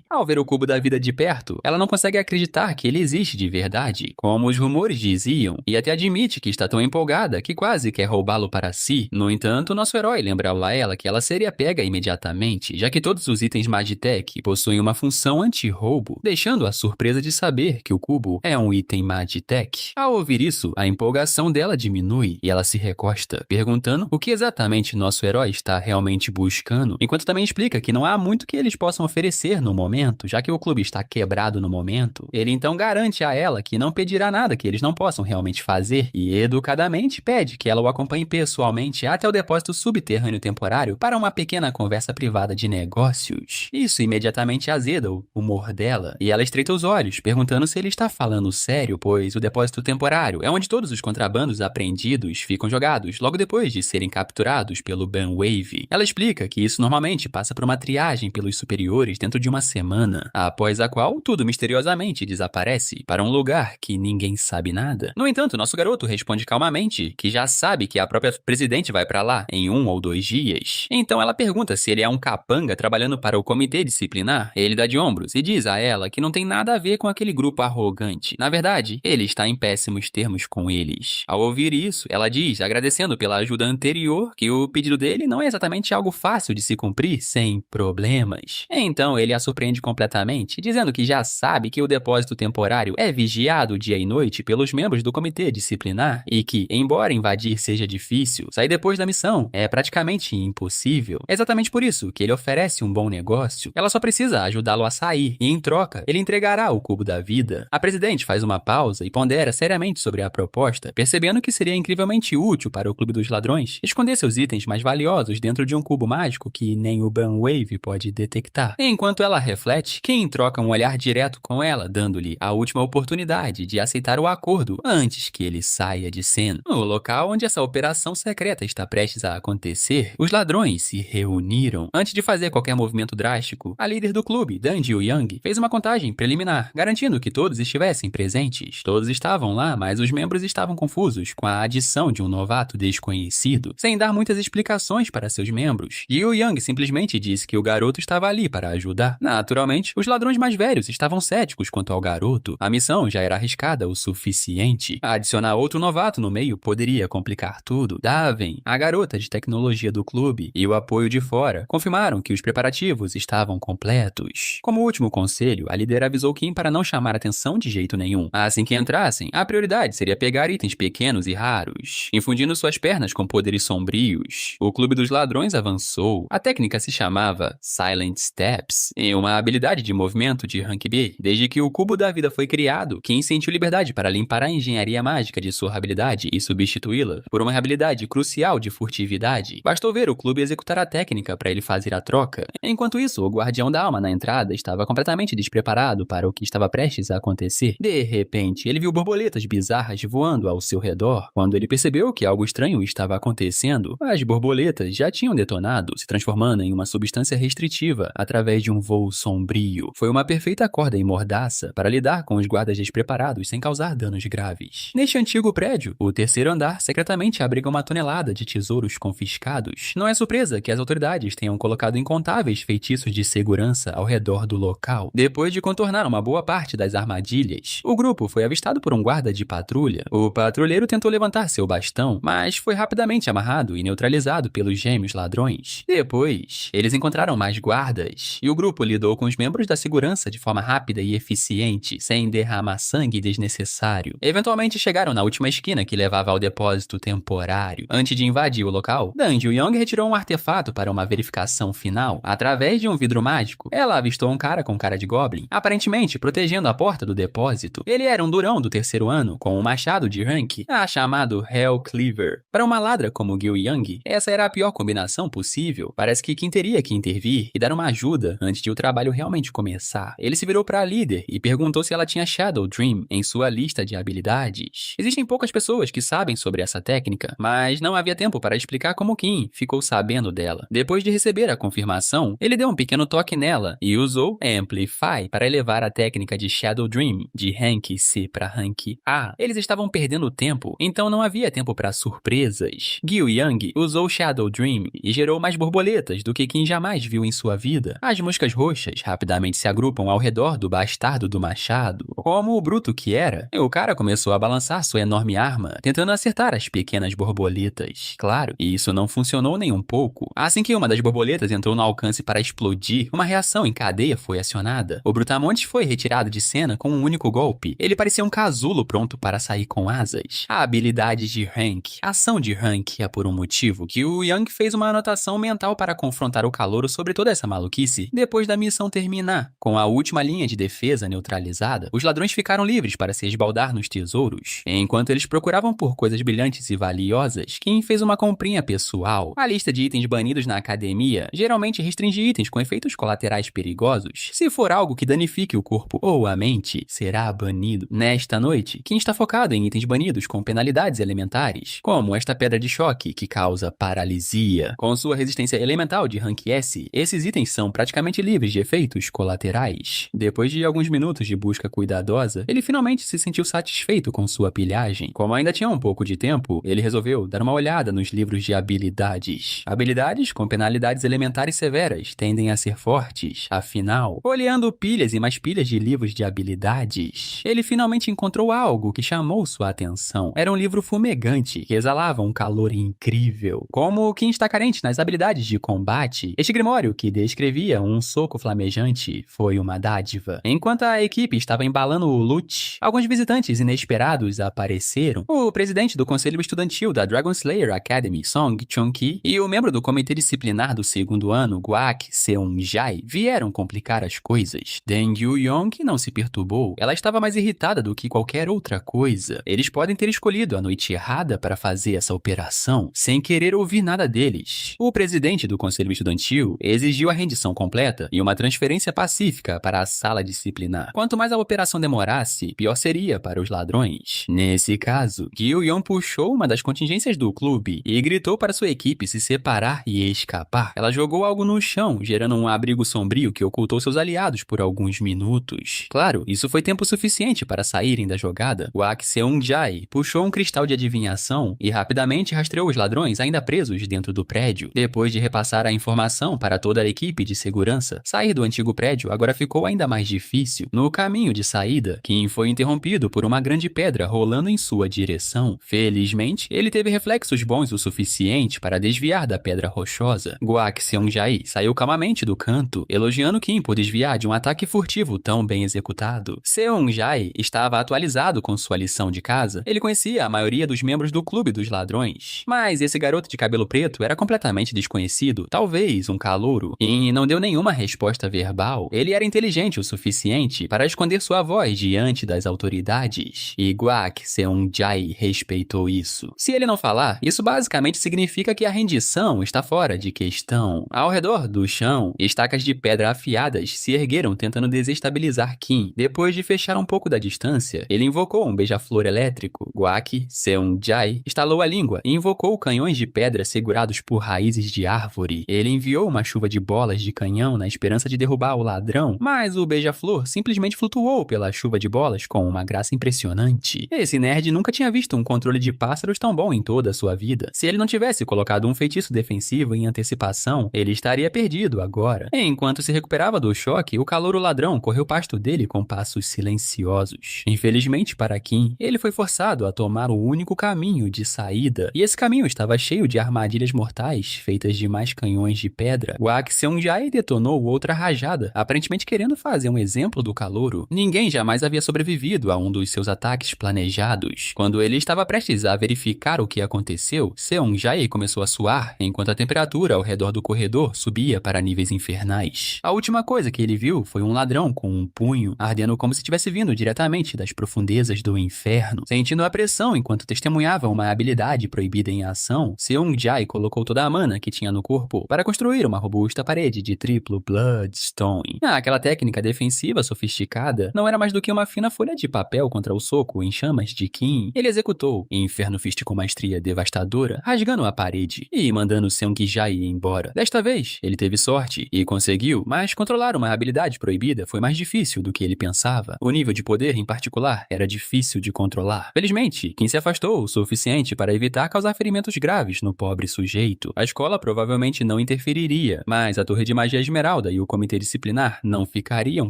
Ao ver o cubo da vida de perto, ela não consegue acreditar que ele existe de verdade, como os rumores diziam, e até admite que está tão empolgada que quase quer roubá-lo para si. No entanto, nosso herói lembra a ela que ela seria pega imediatamente, já que todos os itens Magitech possuem uma função anti-roubo, deixando-a surpresa de saber que o cubo é um item Magitech. Ao ouvir isso, a empolgação dela diminui e ela se recosta, perguntando o que exatamente nosso herói está realmente buscando, enquanto também explica que não há muito que eles possam oferecer no momento. orçamento, já que o clube está quebrado no momento, ele então garante a ela que não pedirá nada que eles não possam realmente fazer e educadamente pede que ela o acompanhe pessoalmente até o depósito subterrâneo temporário para uma pequena conversa privada de negócios. Isso imediatamente azeda o humor dela e ela estreita os olhos, perguntando se ele está falando sério, pois o depósito temporário é onde todos os contrabandos apreendidos ficam jogados logo depois de serem capturados pelo Banwave. Ela explica que isso normalmente passa por uma triagem pelos superiores dentro de uma semana, após a qual tudo misteriosamente desaparece para um lugar que ninguém sabe nada. No entanto, nosso garoto responde calmamente que já sabe que a própria presidente vai para lá em 1 ou 2 dias. Então ela pergunta se ele é um capanga trabalhando para o comitê disciplinar. Ele dá de ombros e diz a ela que não tem nada a ver com aquele grupo arrogante. Na verdade, ele está em péssimos termos com eles. Ao ouvir isso, ela diz, agradecendo pela ajuda anterior, que o pedido dele não é exatamente algo fácil de se cumprir sem problemas. Então ele a surpreende completamente, dizendo que já sabe que o depósito temporário é vigiado dia e noite pelos membros do comitê disciplinar e que, embora invadir seja difícil, sair depois da missão é praticamente impossível. É exatamente por isso que ele oferece um bom negócio. Ela só precisa ajudá-lo a sair e, em troca, ele entregará o cubo da vida. A presidente faz uma pausa e pondera seriamente sobre a proposta, percebendo que seria incrivelmente útil para o Clube dos Ladrões esconder seus itens mais valiosos dentro de um cubo mágico que nem o Banwave pode detectar. Enquanto ela reflete, Kim troca um olhar direto com ela, dando-lhe a última oportunidade de aceitar o acordo antes que ele saia de cena. No local onde essa operação secreta está prestes a acontecer, os ladrões se reuniram. Antes de fazer qualquer movimento drástico, a líder do clube, Dan Jiu-Young, fez uma contagem preliminar, garantindo que todos estivessem presentes. Todos estavam lá, mas os membros estavam confusos com a adição de um novato desconhecido, sem dar muitas explicações para seus membros. Jiu-Young simplesmente disse que o garoto estava ali para ajudar. Naturalmente, os ladrões mais velhos estavam céticos quanto ao garoto. A missão já era arriscada o suficiente. Adicionar outro novato no meio poderia complicar tudo. Daven, a garota de tecnologia do clube, e o apoio de fora confirmaram que os preparativos estavam completos. Como último conselho, a líder avisou Kim para não chamar atenção de jeito nenhum. Assim que entrassem, a prioridade seria pegar itens pequenos e raros, infundindo suas pernas com poderes sombrios. O clube dos ladrões avançou. A técnica se chamava Silent Steps, e uma habilidade de movimento de rank B. Desde que o cubo da vida foi criado, Kim sentiu liberdade para limpar a engenharia mágica de sua habilidade e substituí-la por uma habilidade crucial de furtividade. Bastou ver o clube executar a técnica para ele fazer a troca. Enquanto isso, o guardião da alma na entrada estava completamente despreparado para o que estava prestes a acontecer. De repente, ele viu borboletas bizarras voando ao seu redor. Quando ele percebeu que algo estranho estava acontecendo, as borboletas já tinham detonado, se transformando em uma substância restritiva através de um voo sombrio. Foi uma perfeita corda e mordaça para lidar com os guardas despreparados sem causar danos graves. Neste antigo prédio, o terceiro andar secretamente abriga uma tonelada de tesouros confiscados. Não é surpresa que as autoridades tenham colocado incontáveis feitiços de segurança ao redor do local. Depois de contornar uma boa parte das armadilhas, o grupo foi avistado por um guarda de patrulha. O patrulheiro tentou levantar seu bastão, mas foi rapidamente amarrado e neutralizado pelos gêmeos ladrões. Depois, eles encontraram mais guardas, e o grupo lidou com os membros da segurança de forma rápida e eficiente, sem derramar sangue desnecessário. Eventualmente chegaram na última esquina que levava ao depósito temporário. Antes de invadir o local, Dan Jiu-Young retirou um artefato para uma verificação final. Através de um vidro mágico, ela avistou um cara com cara de goblin, aparentemente protegendo a porta do depósito. Ele era um durão do terceiro ano, com um machado de rank, chamado Hell Cleaver. Para uma ladra como Gil Young, essa era a pior combinação possível. Parece que Kim teria que intervir e dar uma ajuda antes de o trabalho realmente começar. Ele se virou para a líder e perguntou se ela tinha Shadow Dream em sua lista de habilidades. Existem poucas pessoas que sabem sobre essa técnica, mas não havia tempo para explicar como Kim ficou sabendo dela. Depois de receber a confirmação, ele deu um pequeno toque nela e usou Amplify para elevar a técnica de Shadow Dream de Rank C para Rank A. Eles estavam perdendo tempo, então não havia tempo para surpresas. Gil Young usou Shadow Dream e gerou mais borboletas do que Kim jamais viu em sua vida. As moscas roxas rapidamente se agrupam ao redor do bastardo do machado. Como o bruto que era, o cara começou a balançar sua enorme arma, tentando acertar as pequenas borboletas. Claro, isso não funcionou nem um pouco. Assim que uma das borboletas entrou no alcance para explodir, uma reação em cadeia foi acionada. O Brutamontes foi retirado de cena com um único golpe. Ele parecia um casulo pronto para sair com asas. A habilidade de Rank, ação de Rank é por um motivo que o Young fez uma anotação mental para confrontar o calouro sobre toda essa maluquice depois da missão missão terminar. Com a última linha de defesa neutralizada, os ladrões ficaram livres para se esbaldar nos tesouros. Enquanto eles procuravam por coisas brilhantes e valiosas, Kim fez uma comprinha pessoal. A lista de itens banidos na academia geralmente restringe itens com efeitos colaterais perigosos. Se for algo que danifique o corpo ou a mente, será banido. Nesta noite, Kim está focado em itens banidos com penalidades elementares, como esta pedra de choque que causa paralisia. Com sua resistência elemental de rank S, esses itens são praticamente livres de efeitos colaterais. Depois de alguns minutos de busca cuidadosa, ele finalmente se sentiu satisfeito com sua pilhagem. Como ainda tinha um pouco de tempo, ele resolveu dar uma olhada nos livros de habilidades. Habilidades com penalidades elementares severas tendem a ser fortes. Afinal, olhando pilhas e mais pilhas de livros de habilidades, ele finalmente encontrou algo que chamou sua atenção. Era um livro fumegante que exalava um calor incrível. Como Kim está carente nas habilidades de combate, este grimório que descrevia um soco flamejante foi uma dádiva. Enquanto a equipe estava embalando o loot, alguns visitantes inesperados apareceram. O presidente do conselho estudantil da Dragon Slayer Academy, Song Chun-ki, e o membro do comitê disciplinar do segundo ano, Guak Seon-jae, vieram complicar as coisas. Deng Yu-yong não se perturbou. Ela estava mais irritada do que qualquer outra coisa. Eles podem ter escolhido a noite errada para fazer essa operação, sem querer ouvir nada deles. O presidente do conselho estudantil exigiu a rendição completa e uma transferência pacífica para a sala disciplinar. Quanto mais a operação demorasse, pior seria para os ladrões. Nesse caso, Gil-yong puxou uma das contingências do clube e gritou para sua equipe se separar e escapar. Ela jogou algo no chão, gerando um abrigo sombrio que ocultou seus aliados por alguns minutos. Claro, isso foi tempo suficiente para saírem da jogada. Guak Seon-jae puxou um cristal de adivinhação e rapidamente rastreou os ladrões ainda presos dentro do prédio. Depois de repassar a informação para toda a equipe de segurança, sair do antigo prédio agora ficou ainda mais difícil. No caminho de saída, Kim foi interrompido por uma grande pedra rolando em sua direção. Felizmente, ele teve reflexos bons o suficiente para desviar da pedra rochosa. Guak Seon-jae saiu calmamente do canto, elogiando Kim por desviar de um ataque furtivo tão bem executado. Seon-jae estava atualizado com sua lição de casa. Ele conhecia a maioria dos membros do clube dos ladrões. Mas esse garoto de cabelo preto era completamente desconhecido, talvez um calouro, e não deu nenhuma resposta verbal. Ele era inteligente o suficiente para esconder sua voz diante das autoridades, e Guak Seon-jae respeitou isso. Se ele não falar, isso basicamente significa que a rendição está fora de questão. Ao redor do chão, estacas de pedra afiadas se ergueram tentando desestabilizar Kim. Depois de fechar um pouco da distância, ele invocou um beija-flor elétrico. Guak Seon-jae estalou a língua e invocou canhões de pedra segurados por raízes de árvore. Ele enviou uma chuva de bolas de canhão na esperança de derrubar o ladrão, mas o beija-flor simplesmente flutuou pela chuva de bolas com uma graça impressionante. Esse nerd nunca tinha visto um controle de pássaros tão bom em toda a sua vida. Se ele não tivesse colocado um feitiço defensivo em antecipação, ele estaria perdido agora. Enquanto se recuperava do choque, o calouro ladrão correu pasto dele com passos silenciosos. Infelizmente para Kim, ele foi forçado a tomar o único caminho de saída, e esse caminho estava cheio de armadilhas mortais feitas de mais canhões de pedra. Guak Seon-jae detonou outra rajada, aparentemente querendo fazer um exemplo do calouro. Ninguém jamais havia sobrevivido a um dos seus ataques planejados. Quando ele estava prestes a verificar o que aconteceu, Seon-jae começou a suar, enquanto a temperatura ao redor do corredor subia para níveis infernais. A última coisa que ele viu foi um ladrão com um punho, ardendo como se tivesse vindo diretamente das profundezas do inferno. Sentindo a pressão enquanto testemunhava uma habilidade proibida em ação, Seon-jae colocou toda a mana que tinha no corpo para construir uma robusta parede de triplo Bloodstone. Aquela técnica defensiva sofisticada não era mais do que uma fina folha de papel contra o soco em chamas de Kim. Ele executou Inferno Fist com maestria devastadora, rasgando a parede e mandando Seon-jae embora. Desta vez, ele teve sorte e conseguiu, mas controlar uma habilidade proibida foi mais difícil do que ele pensava. O nível de poder, em particular, era difícil de controlar. Felizmente, Kim se afastou o suficiente para evitar causar ferimentos graves no pobre sujeito. A escola provavelmente não interferiria, mas a Torre de Magia Esmeralda e o comitê disciplinar não ficariam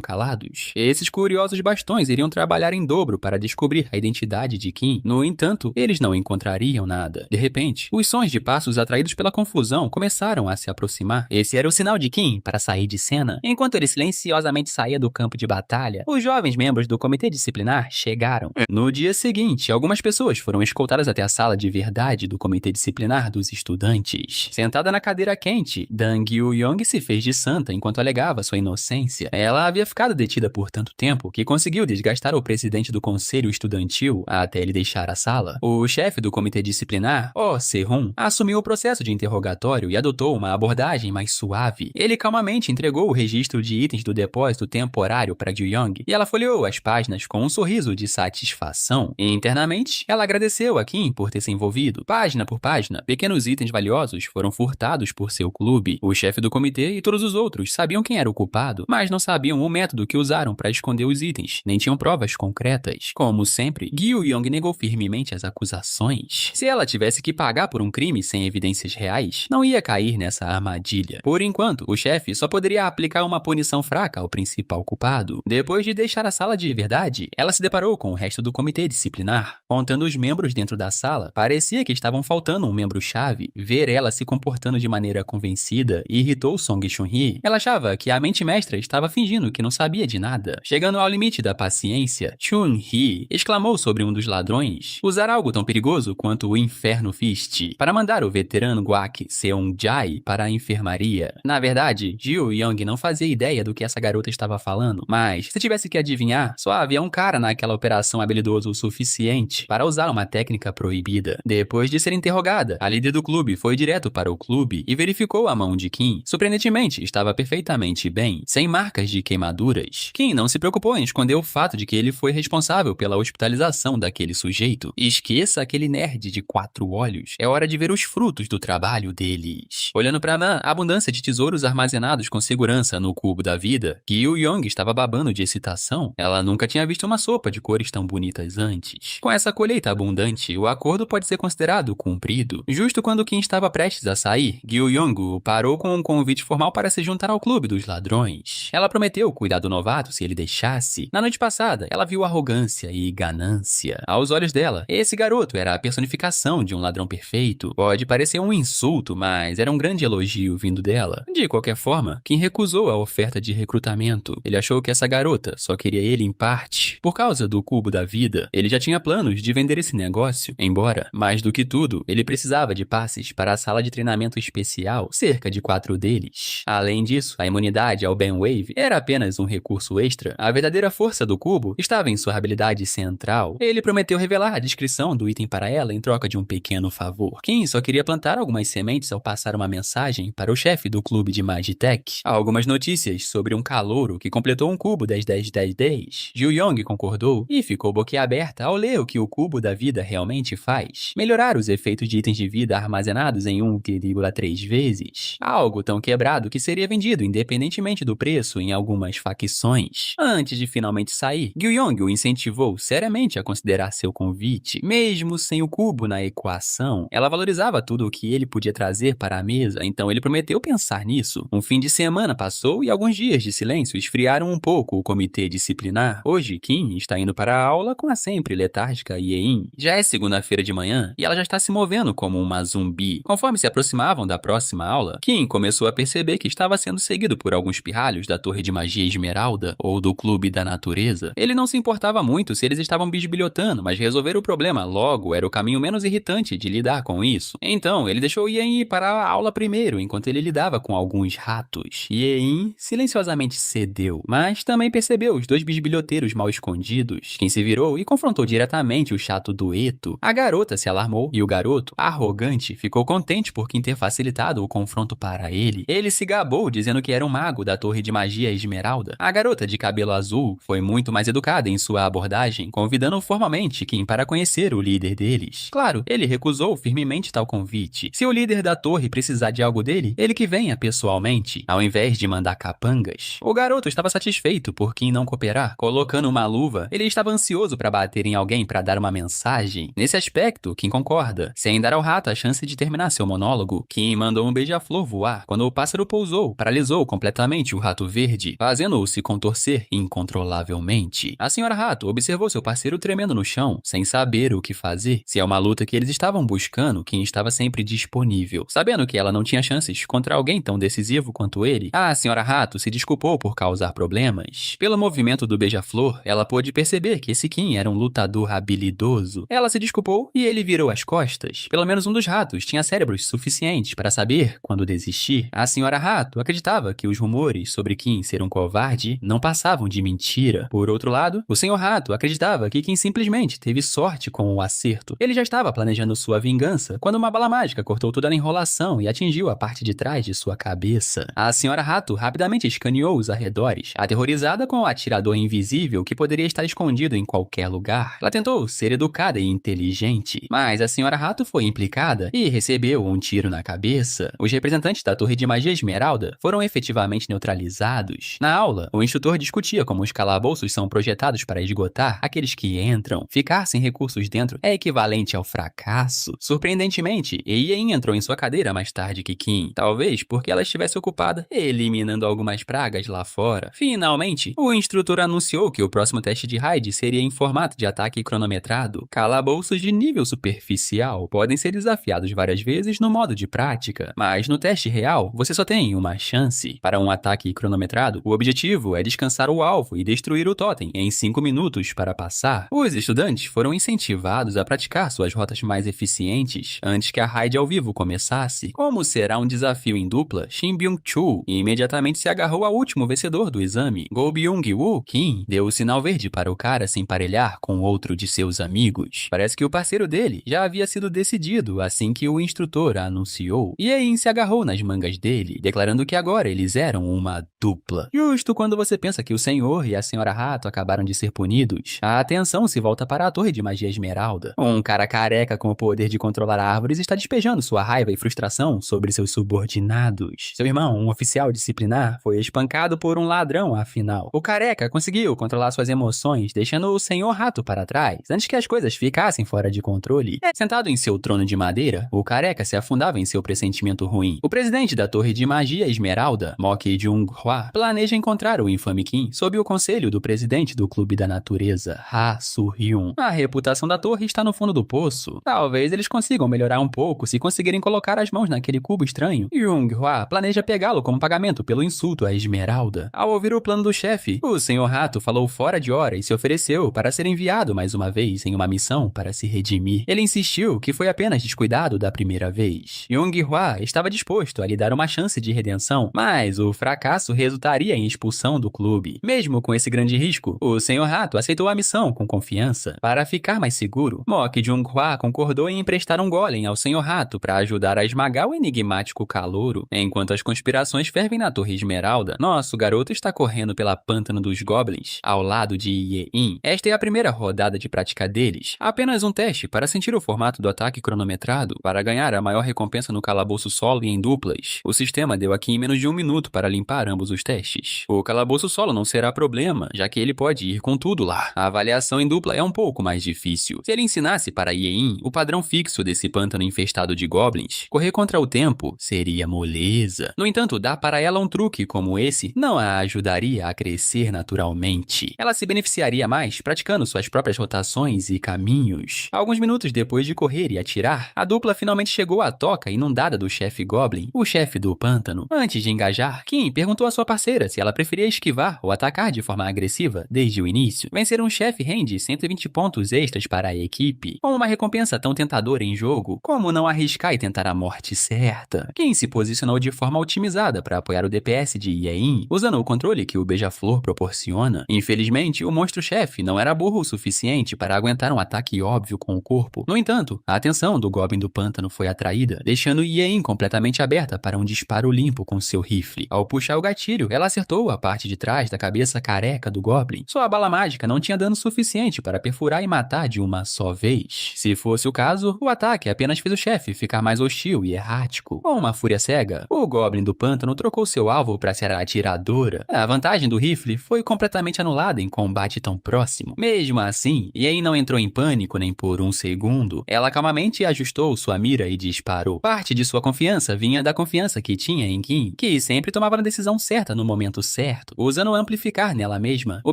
calados. Esses curiosos bastões iriam trabalhar em dobro para descobrir a identidade de Kim. No entanto, eles não encontrariam nada. De repente, os sons de passos atraídos pela confusão começaram a se aproximar. Esse era o sinal de Kim para sair de cena. Enquanto ele silenciosamente saía do campo de batalha, os jovens membros do comitê disciplinar chegaram. No dia seguinte, algumas pessoas foram escoltadas até a sala de verdade do comitê disciplinar dos estudantes. Sentada na cadeira quente, Dang Yu-yong se fez de santa enquanto alegava jurava sua inocência. Ela havia ficado detida por tanto tempo que conseguiu desgastar o presidente do conselho estudantil até ele deixar a sala. O chefe do comitê disciplinar, Oh Se-hun, assumiu o processo de interrogatório e adotou uma abordagem mais suave. Ele calmamente entregou o registro de itens do depósito temporário para Ju-young e ela folheou as páginas com um sorriso de satisfação. Internamente, ela agradeceu a Kim por ter se envolvido. Página por página, pequenos itens valiosos foram furtados por seu clube. O chefe do comitê e todos os outros sabiam quem era o culpado, mas não sabiam o método que usaram para esconder os itens, nem tinham provas concretas. Como sempre, Gyu-young negou firmemente as acusações. Se ela tivesse que pagar por um crime sem evidências reais, não ia cair nessa armadilha. Por enquanto, o chefe só poderia aplicar uma punição fraca ao principal culpado. Depois de deixar a sala de verdade, ela se deparou com o resto do comitê disciplinar. Contando os membros dentro da sala, parecia que estavam faltando um membro-chave. Ver ela se comportando de maneira convencida irritou Song Chun-hee. Ela achava que a mente mestra estava fingindo que não sabia de nada. Chegando ao limite da paciência, Chun-hee exclamou sobre um dos ladrões usar algo tão perigoso quanto o Inferno Fist para mandar o veterano Guak Seong-jae para a enfermaria. Na verdade, Ju-young não fazia ideia do que essa garota estava falando, mas se tivesse que adivinhar, só havia um cara naquela operação habilidoso o suficiente para usar uma técnica proibida. Depois de ser interrogada, a líder do clube foi direto para o clube e verificou a mão de Kim. Surpreendentemente, estava perfeitamente bem, sem marcas de queimaduras. Kim não se preocupou em esconder o fato de que ele foi responsável pela hospitalização daquele sujeito. Esqueça aquele nerd de 4 olhos. É hora de ver os frutos do trabalho deles. Olhando para a abundância de tesouros armazenados com segurança no cubo da vida, Gyu-young estava babando de excitação. Ela nunca tinha visto uma sopa de cores tão bonitas antes. Com essa colheita abundante, o acordo pode ser considerado cumprido. Justo quando Kim estava prestes a sair, Gyu-young o parou com um convite formal para se juntar ao clube dos ladrões. Ela prometeu cuidar do novato se ele deixasse. Na noite passada, ela viu arrogância e ganância. Aos olhos dela, esse garoto era a personificação de um ladrão perfeito. Pode parecer um insulto, mas era um grande elogio vindo dela. De qualquer forma, Kim recusou a oferta de recrutamento. Ele achou que essa garota só queria ele em parte. Por causa do cubo da vida, ele já tinha planos de vender esse negócio. Embora, mais do que tudo, ele precisava de passes para a sala de treinamento especial, cerca de 4 deles. Além disso, a imunidade ao Wave era apenas um recurso extra. A verdadeira força do cubo estava em sua habilidade central. Ele prometeu revelar a descrição do item para ela em troca de um pequeno favor. Kim só queria plantar algumas sementes ao passar uma mensagem para o chefe do clube de Magitech. Algumas notícias sobre um calouro que completou um cubo das 10 days. Ju-young concordou e ficou boquiaberta ao ler o que o cubo da vida realmente faz. Melhorar os efeitos de itens de vida armazenados em 1,3 vezes. Algo tão quebrado que seria vendido independentemente do preço em algumas facções. Antes de finalmente sair, Gyu-young o incentivou seriamente a considerar seu convite. Mesmo sem o cubo na equação, ela valorizava tudo o que ele podia trazer para a mesa, então ele prometeu pensar nisso. Um fim de semana passou e alguns dias de silêncio esfriaram um pouco o comitê disciplinar. Hoje, Kim está indo para a aula com a sempre letárgica Ye-in. Já é segunda-feira de manhã e ela já está se movendo como uma zumbi. Conforme se aproximavam da próxima aula, Kim começou a perceber que estava sendo seguido por alguns pirralhos da Torre de Magia Esmeralda ou do Clube da Natureza. Ele não se importava muito se eles estavam bisbilhotando, mas resolver o problema logo era o caminho menos irritante de lidar com isso. Então, ele deixou Ye-in ir para a aula primeiro, enquanto ele lidava com alguns ratos. Ye-in silenciosamente cedeu, mas também percebeu os 2 bisbilhoteiros mal escondidos. Kim se virou e confrontou diretamente o chato dueto. A garota se alarmou e o garoto, arrogante, ficou contente por Kim ter facilitado o confronto para ele. Ele se gabou dizendo que era um mago da Torre de Magia Esmeralda. A garota de cabelo azul foi muito mais educada em sua abordagem, convidando formalmente Kim para conhecer o líder deles. Claro, ele recusou firmemente tal convite. Se o líder da torre precisar de algo dele, ele que venha pessoalmente, ao invés de mandar capangas. O garoto estava satisfeito por Kim não cooperar. Colocando uma luva, ele estava ansioso para bater em alguém para dar uma mensagem. Nesse aspecto, Kim concorda. Sem dar ao rato a chance de terminar seu monólogo, Kim mandou um beija-flor voar. Quando o pássaro pousou, paralisou completamente o rato verde, fazendo-o se contorcer incontrolavelmente. A senhora rato observou seu parceiro tremendo no chão, sem saber o que fazer. Se é uma luta que eles estavam buscando, Kim estava sempre disponível. Sabendo que ela não tinha chances contra alguém tão decisivo quanto ele, a senhora rato se desculpou por causar problemas. Pelo movimento do beija-flor, ela pôde perceber que esse Kim era um lutador habilidoso. Ela se desculpou e ele virou as costas. Pelo menos um dos ratos tinha cérebros suficientes para saber quando desistir. A senhora rato acreditava que que os rumores sobre Kim ser um covarde não passavam de mentira. Por outro lado, o Senhor Rato acreditava que Kim simplesmente teve sorte com o acerto. Ele já estava planejando sua vingança quando uma bala mágica cortou toda a enrolação e atingiu a parte de trás de sua cabeça. A Senhora Rato rapidamente escaneou os arredores, aterrorizada com o atirador invisível que poderia estar escondido em qualquer lugar. Ela tentou ser educada e inteligente, mas a Senhora Rato foi implicada e recebeu um tiro na cabeça. Os representantes da Torre de Magia Esmeralda foram efetivamente neutralizados. Na aula, o instrutor discutia como os calabouços são projetados para esgotar aqueles que entram. Ficar sem recursos dentro é equivalente ao fracasso. Surpreendentemente, Yen entrou em sua cadeira mais tarde que Kim, talvez porque ela estivesse ocupada eliminando algumas pragas lá fora. Finalmente, o instrutor anunciou que o próximo teste de raid seria em formato de ataque cronometrado. Calabouços de nível superficial podem ser desafiados várias vezes no modo de prática, mas no teste real, você só tem uma chance. Para um ataque cronometrado, o objetivo é descansar o alvo e destruir o totem em 5 minutos para passar. Os estudantes foram incentivados a praticar suas rotas mais eficientes antes que a raid ao vivo começasse. Como será um desafio em dupla, Shin Byung-chul imediatamente se agarrou ao último vencedor do exame. Go Byung-woo Kim deu o sinal verde para o cara se emparelhar com outro de seus amigos. Parece que o parceiro dele já havia sido decidido assim que o instrutor anunciou. Yen se agarrou nas mangas dele, declarando que agora eles eram uma dupla. Justo quando você pensa que o Senhor e a Senhora Rato acabaram de ser punidos, a atenção se volta para a Torre de Magia Esmeralda. Um cara careca com o poder de controlar árvores está despejando sua raiva e frustração sobre seus subordinados. Seu irmão, um oficial disciplinar, foi espancado por um ladrão, afinal. O careca conseguiu controlar suas emoções, deixando o Senhor Rato para trás, antes que as coisas ficassem fora de controle. Sentado em seu trono de madeira, o careca se afundava em seu pressentimento ruim. O presidente da Torre de Magia Esmeralda, Mock Jung-hwa, planeja encontrar o infame Kim sob o conselho do presidente do Clube da Natureza, Ha Su-hyun. A reputação da torre está no fundo do poço. Talvez eles consigam melhorar um pouco se conseguirem colocar as mãos naquele cubo estranho. Jung-hwa planeja pegá-lo como pagamento pelo insulto à Esmeralda. Ao ouvir o plano do chefe, o Senhor Rato falou fora de hora e se ofereceu para ser enviado mais uma vez em uma missão para se redimir. Ele insistiu que foi apenas descuidado da primeira vez. Jung-hwa estava disposto a lhe dar uma chance de redenção, mas o fracasso resultaria em expulsão do clube. Mesmo com esse grande risco, o Senhor Rato aceitou a missão com confiança. Para ficar mais seguro, Mock Jung-hwa concordou em emprestar um golem ao Senhor Rato para ajudar a esmagar o enigmático calouro. Enquanto as conspirações fervem na Torre Esmeralda, nosso garoto está correndo pela Pântano dos Goblins, ao lado de Yen. Esta é a primeira rodada de prática deles. Apenas um teste para sentir o formato do ataque cronometrado, para ganhar a maior recompensa no calabouço solo e em duplas. O sistema deu aqui em menos de 1 minuto para limpar ambos os testes. O calabouço solo não será problema, já que ele pode ir com tudo lá. A avaliação em dupla é um pouco mais difícil. Se ele ensinasse para Yen o padrão fixo desse pântano infestado de goblins, correr contra o tempo seria moleza. No entanto, dar para ela um truque como esse não a ajudaria a crescer naturalmente. Ela se beneficiaria mais praticando suas próprias rotações e caminhos. Alguns minutos depois de correr e atirar, a dupla finalmente chegou à toca inundada do chefe Goblin, o chefe do pântano. Antes de engajar, Kim perguntou à sua parceira se ela preferia esquivar ou atacar de forma agressiva desde o início. Vencer um chefe rende 120 pontos extras para a equipe. Com uma recompensa tão tentadora em jogo, como não arriscar e tentar a morte certa? Kim se posicionou de forma otimizada para apoiar o DPS de Yen, usando o controle que o Beija-Flor proporciona. Infelizmente, o monstro-chefe não era burro o suficiente para aguentar um ataque óbvio com o corpo. No entanto, a atenção do Goblin do Pântano foi atraída, deixando Yen completamente aberta para um disparo limpo com seu rifle. Ao puxar o gatilho, ela acertou a parte de trás da cabeça careca do Goblin. Sua bala mágica não tinha dano suficiente para perfurar e matar de uma só vez. Se fosse o caso, o ataque apenas fez o chefe ficar mais hostil e errático. Com uma fúria cega, o Goblin do Pântano trocou seu alvo para ser a atiradora. A vantagem do rifle foi completamente anulada em combate tão próximo. Mesmo assim, Yen não entrou em pânico nem por um segundo. Ela calmamente ajustou sua mira e disparou. Parte de sua confiança vinha da confiança que tinha em Kim, que sempre tomava a decisão certa no momento certo. Usando o amplificar nela mesma, o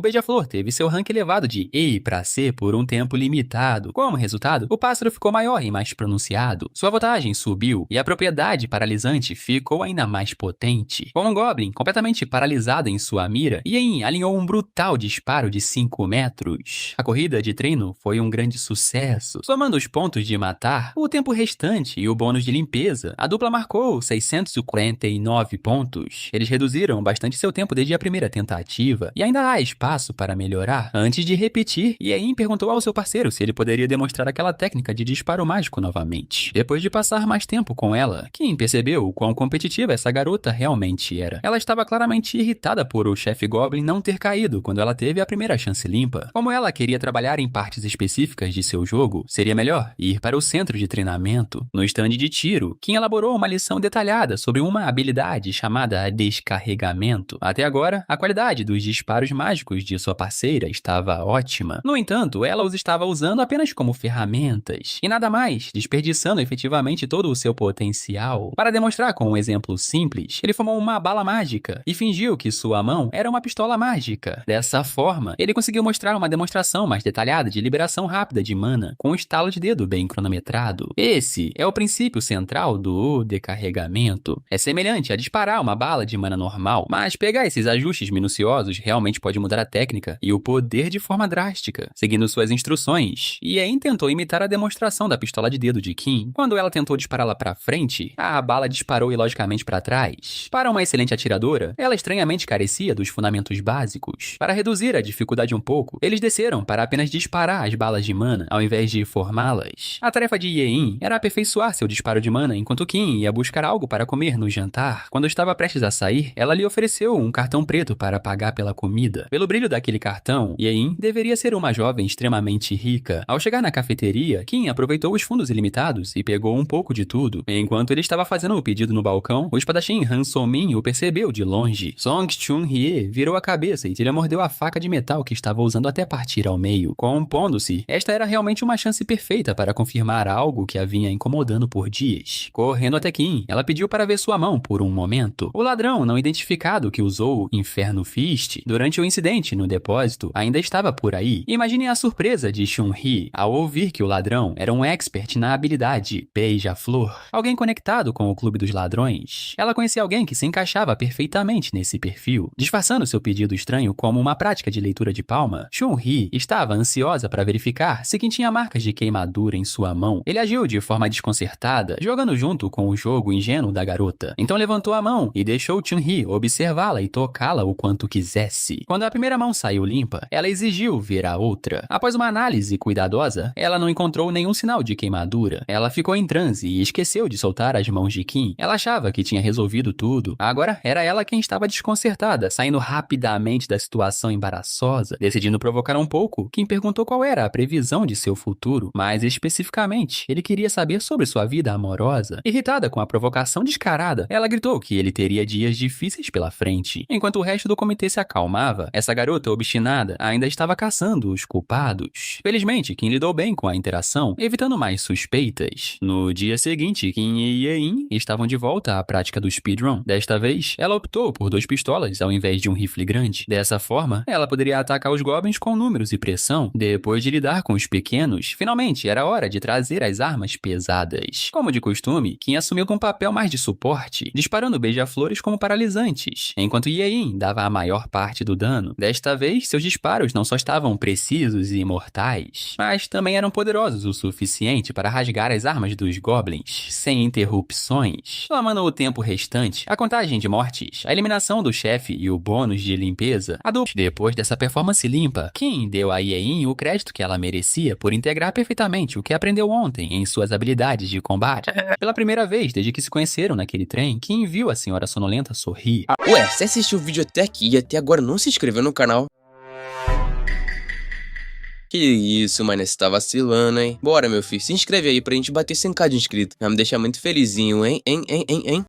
Beija-Flor teve seu rank elevado de E para C por um tempo limitado. Como resultado, o pássaro ficou maior e mais pronunciado. Sua voltagem subiu e a propriedade paralisante ficou ainda mais potente. Com um Goblin completamente paralisado em sua mira, Yen alinhou um brutal disparo de 5 metros. A corrida de treino foi um grande sucesso. Somando os pontos de matar, o tempo restante e o bônus de limpeza, a dupla marcou 649 pontos. juntos. Eles reduziram bastante seu tempo desde a primeira tentativa, e ainda há espaço para melhorar. Antes de repetir, Yein perguntou ao seu parceiro se ele poderia demonstrar aquela técnica de disparo mágico novamente. Depois de passar mais tempo com ela, Kim percebeu o quão competitiva essa garota realmente era. Ela estava claramente irritada por o chefe Goblin não ter caído quando ela teve a primeira chance limpa. Como ela queria trabalhar em partes específicas de seu jogo, seria melhor ir para o centro de treinamento. No stand de tiro, Kim elaborou uma lição detalhada sobre uma habilidade chamada descarregamento. Até agora, a qualidade dos disparos mágicos de sua parceira estava ótima. No entanto, ela os estava usando apenas como ferramentas, e nada mais, desperdiçando efetivamente todo o seu potencial. Para demonstrar com um exemplo simples, ele formou uma bala mágica e fingiu que sua mão era uma pistola mágica. Dessa forma, ele conseguiu mostrar uma demonstração mais detalhada de liberação rápida de mana, com um estalo de dedo bem cronometrado. Esse é o princípio central do decarregamento. É semelhante a disparar uma bala de mana normal, mas pegar esses ajustes minuciosos realmente pode mudar a técnica e o poder de forma drástica. Seguindo suas instruções, Yein tentou imitar a demonstração da pistola de dedo de Kim. Quando ela tentou dispará-la para frente, a bala disparou ilogicamente para trás. Para uma excelente atiradora, ela estranhamente carecia dos fundamentos básicos. Para reduzir a dificuldade um pouco, eles desceram para apenas disparar as balas de mana, ao invés de formá-las. A tarefa de Yein era aperfeiçoar seu disparo de mana enquanto Kim ia buscar algo para comer no jantar. Quando estava prestes a sair, ela lhe ofereceu um cartão preto para pagar pela comida. Pelo brilho daquele cartão, Yein deveria ser uma jovem extremamente rica. Ao chegar na cafeteria, Kim aproveitou os fundos ilimitados e pegou um pouco de tudo. Enquanto ele estava fazendo o pedido no balcão, o espadachim Han So-min o percebeu de longe. Song Chun-hye virou a cabeça e lhe mordeu a faca de metal que estava usando até partir ao meio. Compondo-se, esta era realmente uma chance perfeita para confirmar algo que a vinha incomodando por dias. Correndo até Kim, ela pediu para ver sua mão por um momento. O ladrão não identificado que usou o Inferno Fist durante o incidente no depósito ainda estava por aí. Imagine a surpresa de Chun-Hee ao ouvir que o ladrão era um expert na habilidade Beija-Flor, alguém conectado com o Clube dos Ladrões. Ela conhecia alguém que se encaixava perfeitamente nesse perfil. Disfarçando seu pedido estranho como uma prática de leitura de palma, Chun-Hee estava ansiosa para verificar se quem tinha marcas de queimadura em sua mão. Ele agiu de forma desconcertada, jogando junto com o jogo ingênuo da garota. Então levantou a mão e deixou Chun-Hee observá-la e tocá-la o quanto quisesse. Quando a primeira mão saiu limpa, ela exigiu ver a outra. Após uma análise cuidadosa, ela não encontrou nenhum sinal de queimadura. Ela ficou em transe e esqueceu de soltar as mãos de Kim. Ela achava que tinha resolvido tudo. Agora era ela quem estava desconcertada, saindo rapidamente da situação embaraçosa. Decidindo provocar um pouco, Kim perguntou qual era a previsão de seu futuro. Mais especificamente, ele queria saber sobre sua vida amorosa. Irritada com a provocação descarada, ela gritou que ele teria dias difíceis pela frente. Enquanto o resto do comitê se acalmava, essa garota obstinada ainda estava caçando os culpados. Felizmente, Kim lidou bem com a interação, evitando mais suspeitas. No dia seguinte, Kim e Yein estavam de volta à prática do speedrun. Desta vez, ela optou por 2 pistolas ao invés de um rifle grande. Dessa forma, ela poderia atacar os goblins com números e pressão. Depois de lidar com os pequenos, finalmente era hora de trazer as armas pesadas. Como de costume, Kim assumiu um papel mais de suporte, disparando beija-flores como paralisantes, enquanto Yein dava a maior parte do dano. Desta vez, seus disparos não só estavam precisos e mortais, mas também eram poderosos o suficiente para rasgar as armas dos goblins, sem interrupções. Somando o tempo restante, a contagem de mortes, a eliminação do chefe e o bônus de limpeza, depois dessa performance limpa, Kim deu a Yein o crédito que ela merecia por integrar perfeitamente o que aprendeu ontem em suas habilidades de combate. Pela primeira vez desde que se conheceram naquele trem, Kim viu a senhora sonolenta sorrir. Ué, você assistiu o vídeo até aqui e até agora não se inscreveu no canal? Que isso, mano, você tá vacilando, hein? Bora, meu filho, se inscreve aí pra gente bater 100k de inscrito. Vai me deixar muito felizinho, hein?